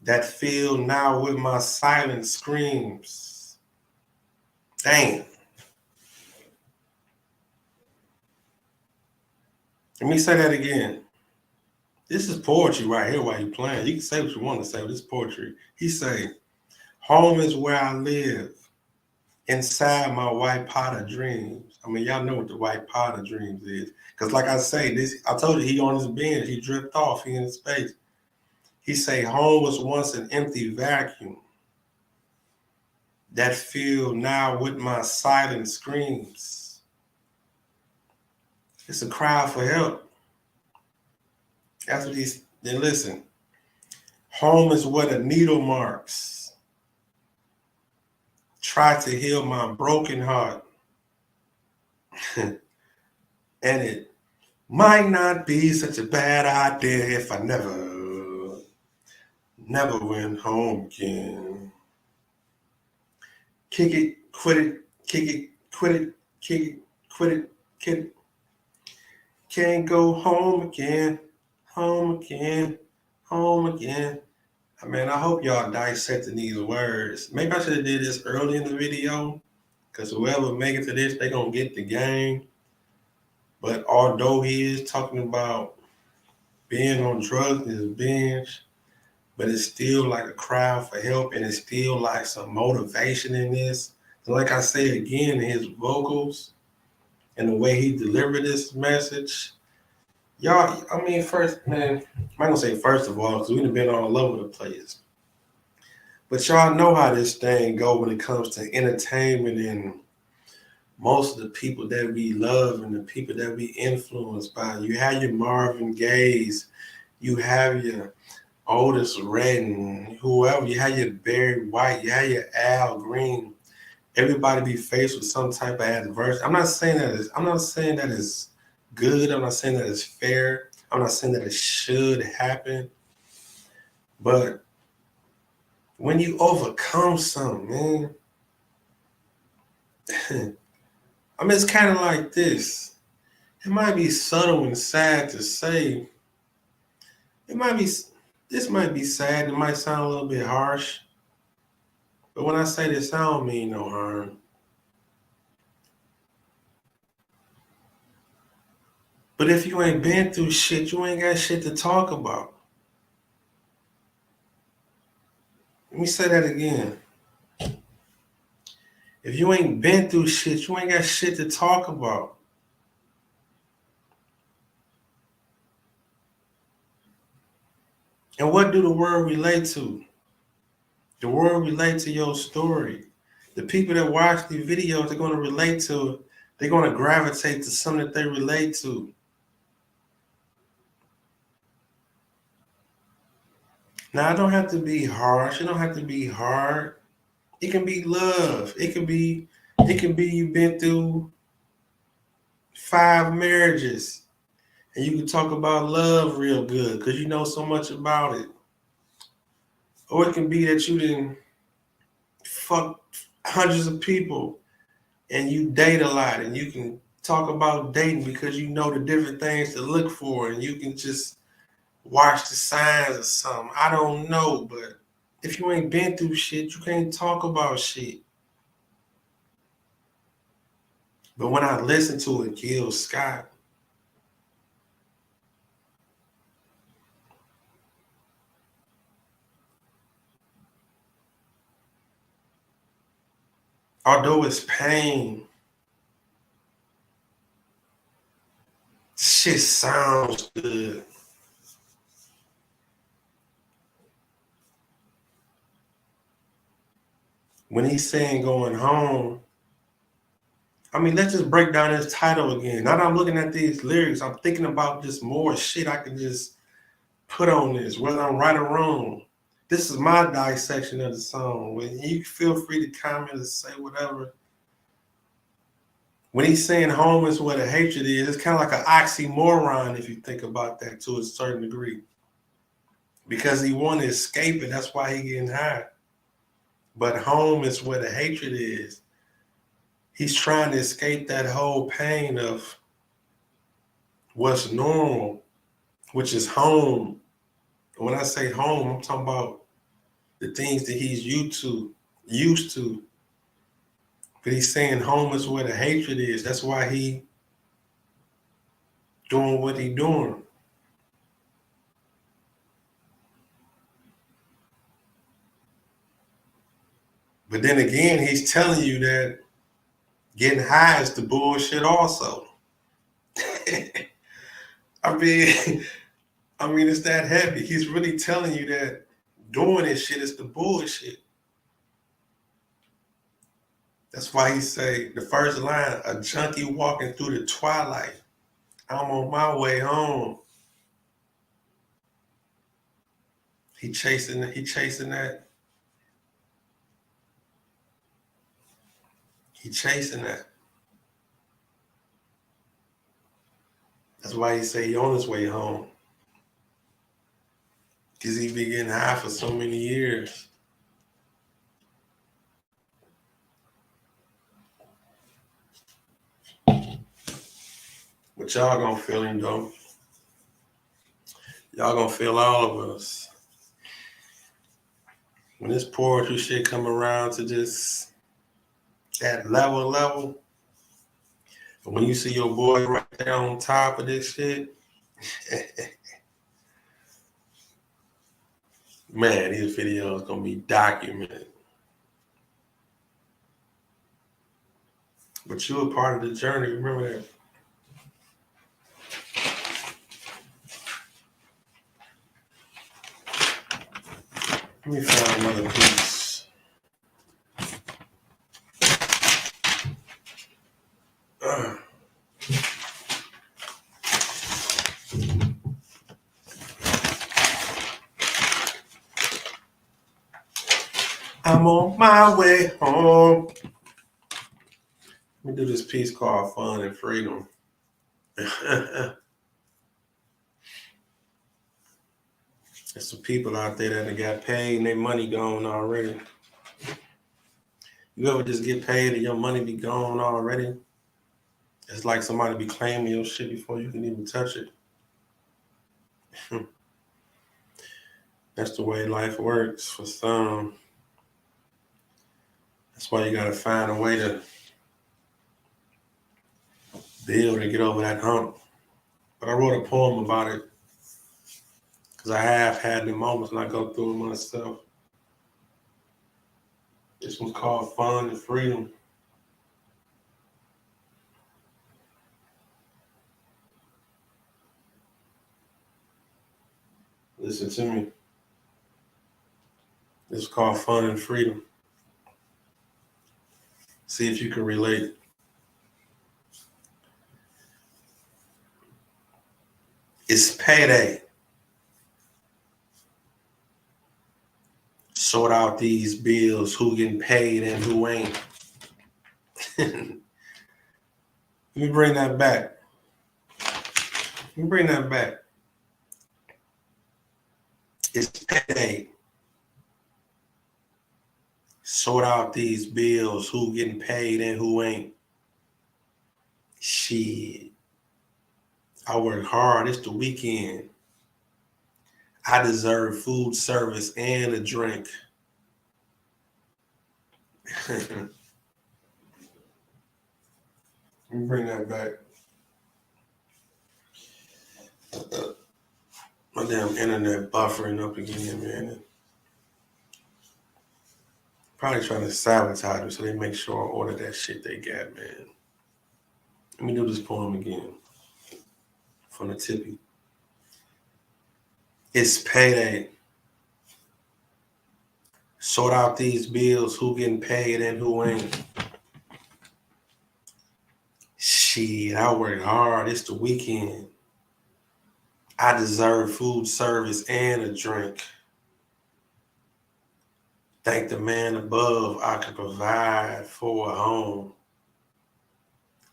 that filled now with my silent screams. Damn. Let me say that again. This is poetry right here while you're playing. You can say what you want to say, but this is poetry. He say, home is where I live. Inside my white Potter dreams. I mean, y'all know what the white Potter dreams is. Because like I say, I told you he on his bench, he dripped off, he in space. He say, home was once an empty vacuum that filled now with my silent screams. It's a cry for help. That's what then listen. Home is where the needle marks try to heal my broken heart. And it might not be such a bad idea if I never went home again. Kick it, quit it, kick it, quit it, kick it, quit it, kick it. Can't go home again, home again, home again. I mean, I hope y'all dissecting these words. Maybe I should have did this early in the video, because whoever make it to this, they gonna get the game. But although he is talking about being on drugs in his binge, but it's still like a cry for help, and it's still like some motivation in this. And like I say again, his vocals and the way he delivered this message, y'all, I mean, first, man, I'm not gonna say first of all, because we've been all over the place. But y'all know how this thing go when it comes to entertainment and most of the people that we love and the people that we influenced by. You have your Marvin Gaye's, you have your Otis Redding, whoever, you have your Barry White, you have your Al Green. Everybody be faced with some type of adversity. I'm not saying that it's good. I'm not saying that it's fair. I'm not saying that it should happen. But when you overcome something, man, I mean, it's kind of like this. It might be subtle and sad to say. This might be sad. It might sound a little bit harsh. But when I say this, I don't mean no harm. But if you ain't been through shit, you ain't got shit to talk about. Let me say that again. If you ain't been through shit, you ain't got shit to talk about. And what do the world relate to? The world relate to your story. The people that watch the videos, they're going to relate to it. They're going to gravitate to something that they relate to. Now, it don't have to be harsh. It don't have to be hard. It can be love. It can be you've been through 5 marriages. And you can talk about love real good because you know so much about it. Or it can be that you didn't fuck hundreds of people and you date a lot and you can talk about dating because you know the different things to look for and you can just watch the signs or something. I don't know, but if you ain't been through shit, you can't talk about shit. But when I listen to it, Gil Scott, although it's pain, shit sounds good. When he's saying going home, I mean, let's just break down his title again. Now that I'm looking at these lyrics, I'm thinking about just more shit I can just put on this, whether I'm right or wrong. This is my dissection of the song. When you feel free to comment and say whatever. When he's saying home is where the hatred is, it's kind of like an oxymoron if you think about that to a certain degree. Because he want to escape it, that's why he getting high. But home is where the hatred is. He's trying to escape that whole pain of what's normal, which is home. When I say home, I'm talking about the things that he's used to. But he's saying home is where the hatred is. That's why he doing what he doing. But then again, he's telling you that getting high is the bullshit also. I mean, it's that heavy. He's really telling you that doing this shit is the bullshit. That's why he say the first line, a junkie walking through the twilight. I'm on my way home. He chasing that. He chasing that. That's why he say he on his way home. Because he been getting high for so many years. But y'all gonna feel him though. Y'all gonna feel all of us. When this poetry shit come around to just that level, and when you see your boy right there on top of this shit, man, these videos gonna be documented. But you're a part of the journey, remember that. Let me find another piece. I'm on my way home. Let me do this piece called Fun and Freedom. There's some people out there that got paid and their money gone already. You ever just get paid and your money be gone already? It's like somebody be claiming your shit before you can even touch it. That's the way life works for some. That's why you gotta find a way to be able to get over that hump. But I wrote a poem about it because I have had the moments when I go through it myself. This one's called Fun and Freedom. Listen to me. This is called Fun and Freedom. See if you can relate. It's payday. Sort out these bills, who getting paid and who ain't. Let me bring that back. Let me bring that back. It's payday. Sort out these bills, who getting paid and who ain't. Shit. I work hard. It's the weekend. I deserve food service and a drink. Let me bring that back. My damn internet buffering up again, man. Probably trying to sabotage me so they make sure I order that shit they got, man. Let me do this poem again from the tippy. It's payday. Sort out these bills, who getting paid and who ain't. Shit, I work hard. It's the weekend. I deserve food service and a drink. Thank the man above I can provide for a home.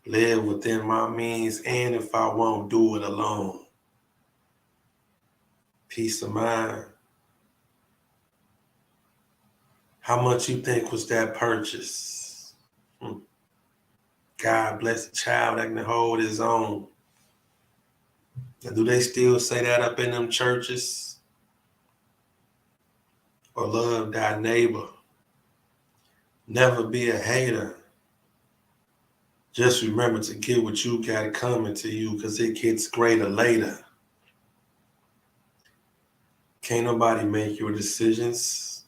Live within my means, and if I won't do it alone. Peace of mind. How much you think was that purchase? God bless the child that can hold his own. Now, do they still say that up in them churches? Or love thy neighbor. Never be a hater. Just remember to get what you got coming to you, because it gets greater later. Can't nobody make your decisions.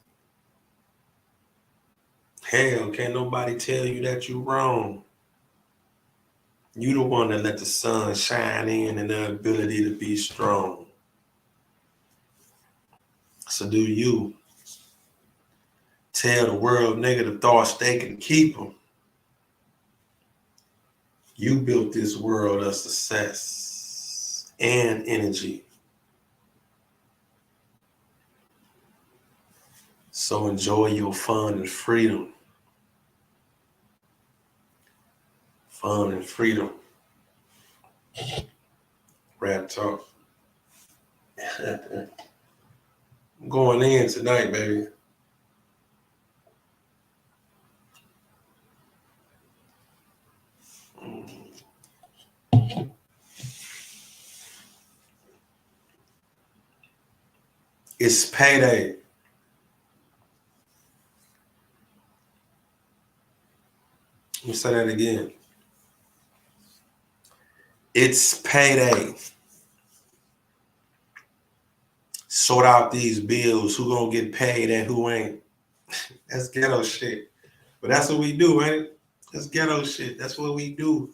Hell, can't nobody tell you that you're wrong. You the one that let the sun shine in and the ability to be strong. So do you. Tell the world negative thoughts they can keep them. You built this world of success and energy. So enjoy your fun and freedom. Fun and freedom. Rap talk. I'm going in tonight, baby. It's payday. Let me say that again. It's payday. Sort out these bills, who gonna get paid and who ain't. That's ghetto shit. But that's what we do, ain't it? That's ghetto shit. That's what we do.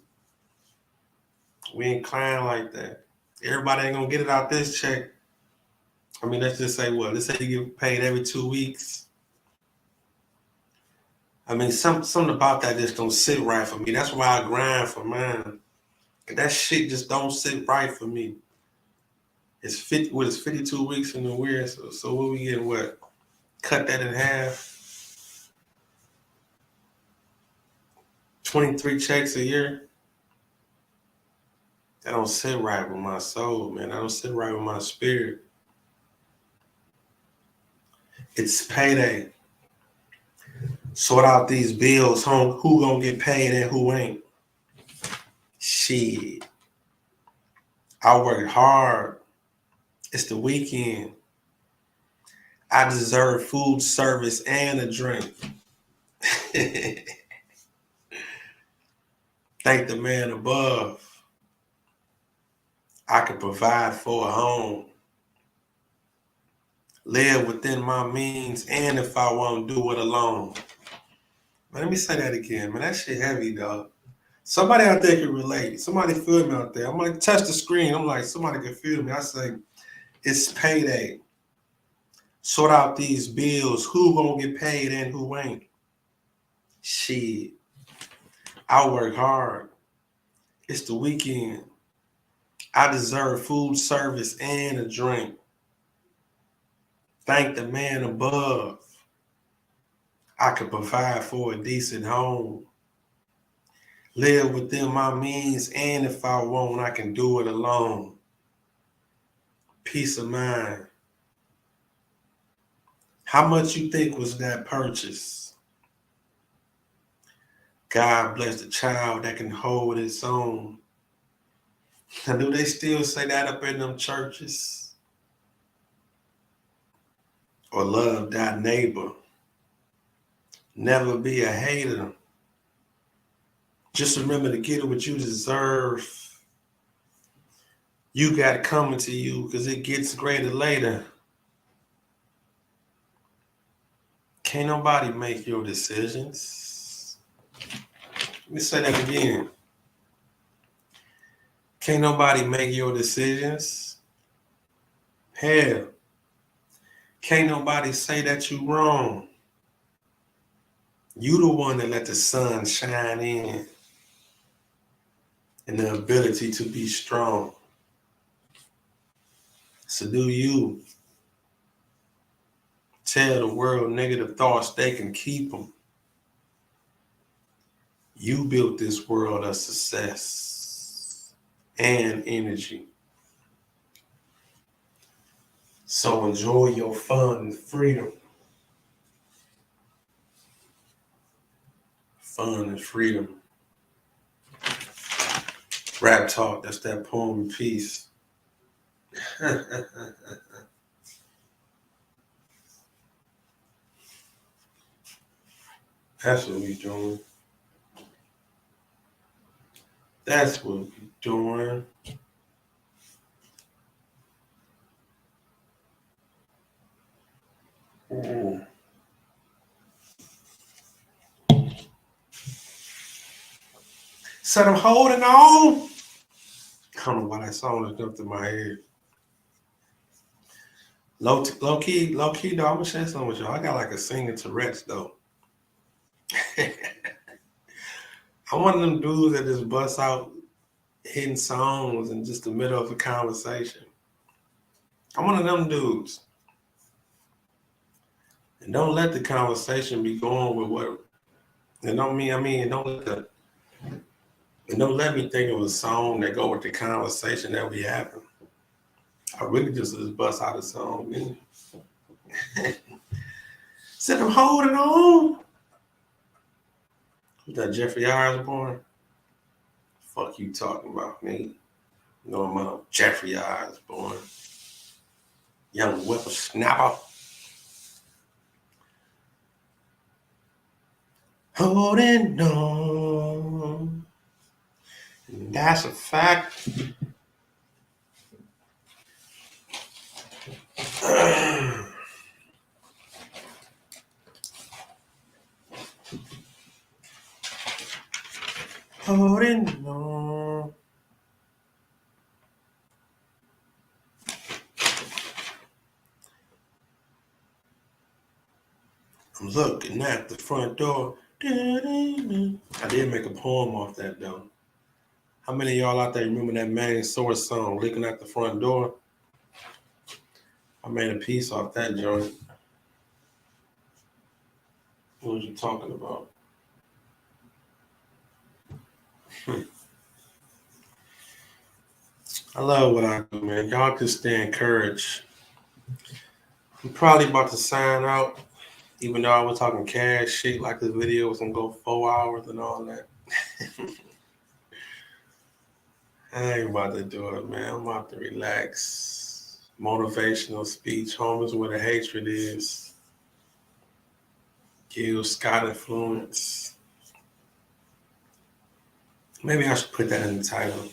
We incline like that. Everybody ain't gonna get it out this check. I mean, let's just say what? Let's say you get paid every 2 weeks. I mean, something about that just don't sit right for me. That's why I grind for mine. That shit just don't sit right for me. It's 52 weeks in the year. So what we get? What? Cut that in half. 23 checks a year. That don't sit right with my soul, man. That don't sit right with my spirit. It's payday. Sort out these bills, who gonna get paid and who ain't. Shit. I work hard. It's the weekend. I deserve food service and a drink. Thank the man above. I can provide for a home. Live within my means, and if I won't do it alone. Man, let me say that again, man. That shit heavy, dog. Somebody out there can relate. Somebody feel me out there. I'm like, touch the screen. I'm like, somebody can feel me. I say, it's payday. Sort out these bills. Who gonna get paid and who ain't? Shit. I work hard. It's the weekend. I deserve food service and a drink. Thank the man above. I can provide for a decent home. Live within my means, and if I won't, I can do it alone. peace of mind. How much you think was that purchase? God bless the child that can hold its own. Now, do they still say that up in them churches? Or love thy neighbor. Never be a hater. Just remember to get what you deserve. You got it coming to you because it gets greater later. Can't nobody make your decisions. Let me say that again. Can't nobody make your decisions. Hell, can't nobody say that you wrong. You the one that let the sun shine in and the ability to be strong. So do you. Tell the world negative thoughts they can keep them. You built this world of success and energy. So enjoy your fun and freedom. Fun and freedom. Rap talk, that's that poem and peace. That's what we doing. That's what we doing. Ooh. Said I'm holding on. I don't know why that song is jumped in my head. Low key, though, I'm gonna share something with y'all. I got like a singing Tourette's though. I'm one of them dudes that just busts out hitting songs in just the middle of a conversation. I'm one of them dudes. And don't let the conversation be going with what. And don't let me think of a song that go with the conversation that we having. I really just bust out a song. Man. Said I'm holding on. Was that Jeffrey Osborne? Fuck you talking about, me? No, I'm Jeffrey Osborne. Young whippersnapper. Holding on. And that's a fact. Holding on. I'm looking at the front door. I did make a poem off that though. How many of y'all out there remember that main source song, Looking at the Front Door? I made a piece off that joint. What was you talking about? I love what I do, man. Y'all just stay encouraged. I'm probably about to sign out, even though I was talking cash shit, like this video was gonna go 4 hours and all that. I ain't about to do it, man. I'm about to relax. Motivational speech, home is where the hatred is. Give Scot influence. Maybe I should put that in the title.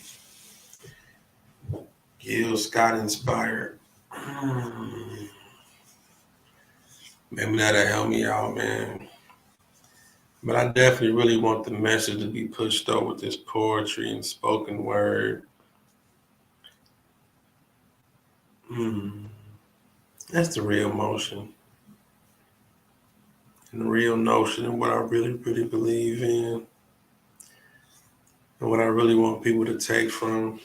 Gil Scott inspired. Maybe that'll help me out, man. But I definitely really want the message to be pushed out with this poetry and spoken word. That's the real motion. And the real notion of what I really, really believe in. And what I really want people to take from.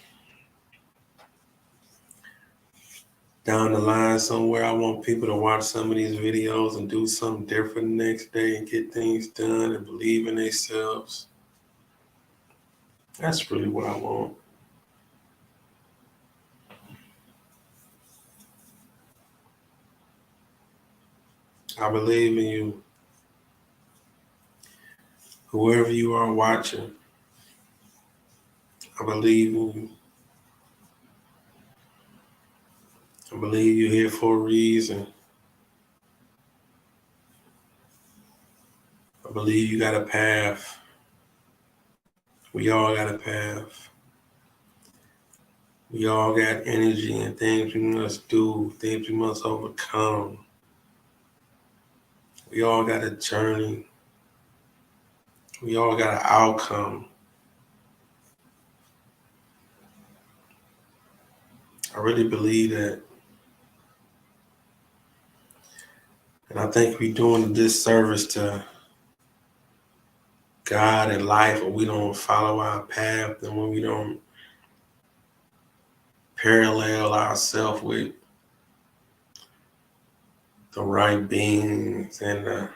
Down the line somewhere, I want people to watch some of these videos and do something different the next day and get things done and believe in themselves. That's really what I want. I believe in you. Whoever you are watching, I believe in you. I believe you're here for a reason. I believe you got a path. We all got a path. We all got energy and things we must do, things we must overcome. We all got a journey. We all got an outcome. I really believe that. And I think we're doing a disservice to God and life when we don't follow our path and when we don't parallel ourselves with the right beings and man,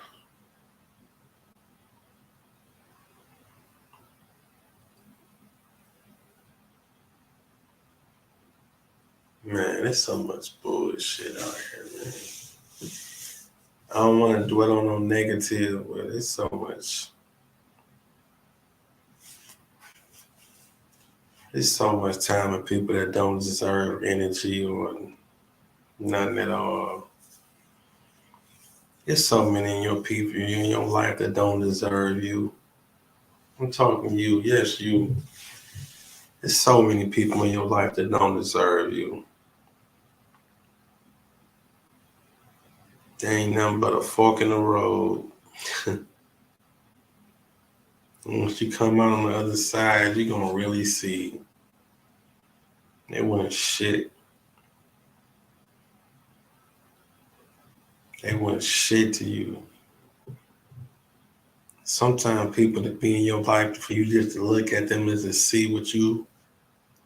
there's so much bullshit out here, man. I don't want to dwell on no negative, but there's so much. There's so much time and people that don't deserve energy or nothing at all. There's so many in your people in your life that don't deserve you. I'm talking you, yes, you. There's so many people in your life that don't deserve you. There ain't nothing but a fork in the road. Once you come out on the other side, you're gonna really see they weren't shit. They weren't shit to you. Sometimes people that be in your life for you just to look at them is to see what you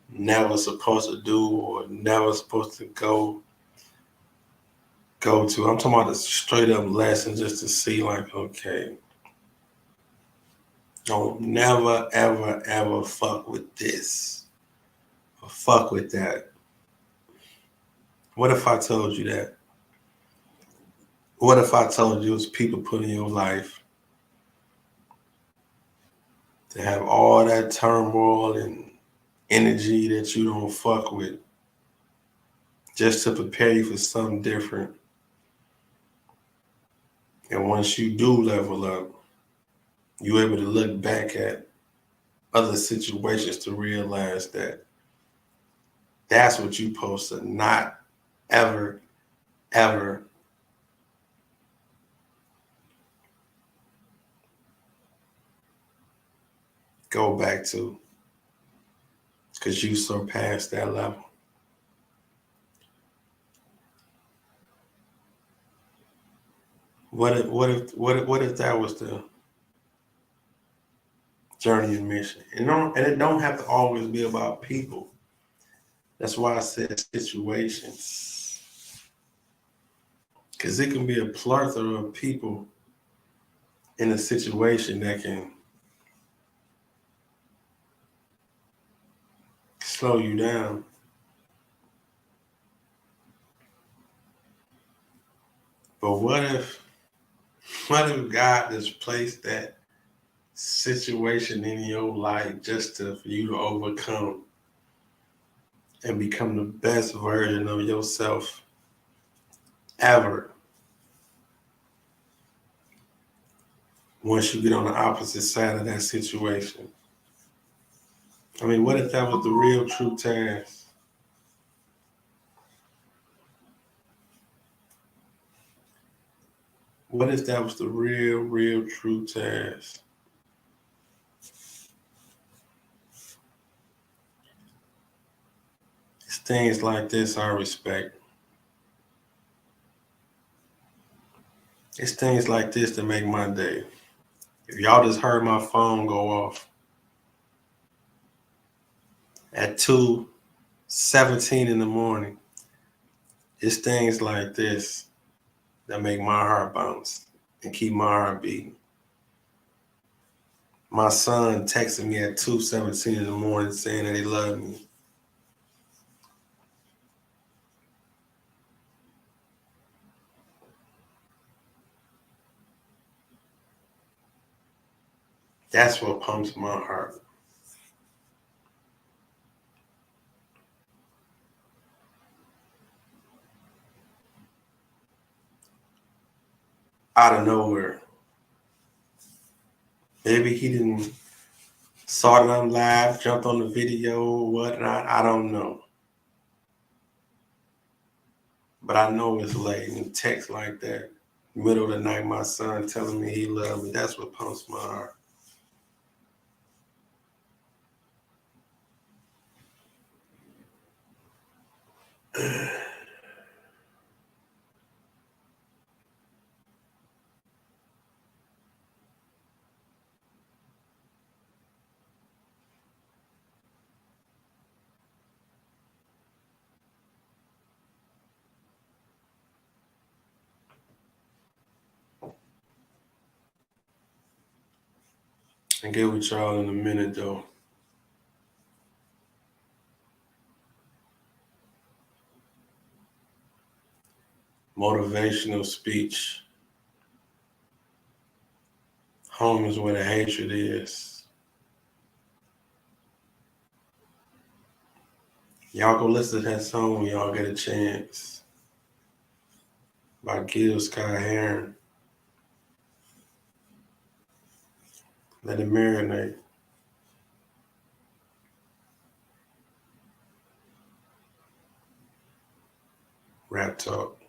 never supposed to do or never supposed to go to. I'm talking about a straight up lesson just to see like, okay, don't never, ever, ever fuck with this or fuck with that. What if I told you that? What if I told you it was people put in your life to have all that turmoil and energy that you don't fuck with just to prepare you for something different? And once you do level up, you're able to look back at other situations to realize that that's what you're supposed to not ever, ever go back to because you surpassed that level. What if that was the journey and mission? And it don't have to always be about people. That's why I said situations. Because it can be a plethora of people in a situation that can slow you down. But what if God has placed that situation in your life just for you to overcome and become the best version of yourself ever once you get on the opposite side of that situation? I mean, what if that was the real true test? What if that was the real true test? It's things like this I respect. It's things like this that make my day. If y'all just heard my phone go off at 2:17 in the morning, it's things like this that make my heart bounce and keep my heart beating. My son texted me at 2:17 in the morning saying that he loved me. That's what pumps my heart. Out of nowhere. Maybe he didn't saw it on live, jumped on the video or whatnot. I don't know. But I know it's late and text like that. Middle of the night, my son telling me he loves me. That's what pumps my heart. I'll get with y'all in a minute though. Motivational speech. Home is where the hatred is. Y'all go listen to that song when y'all get a chance. By Scot-Heron. Let it marinate. Rap talk.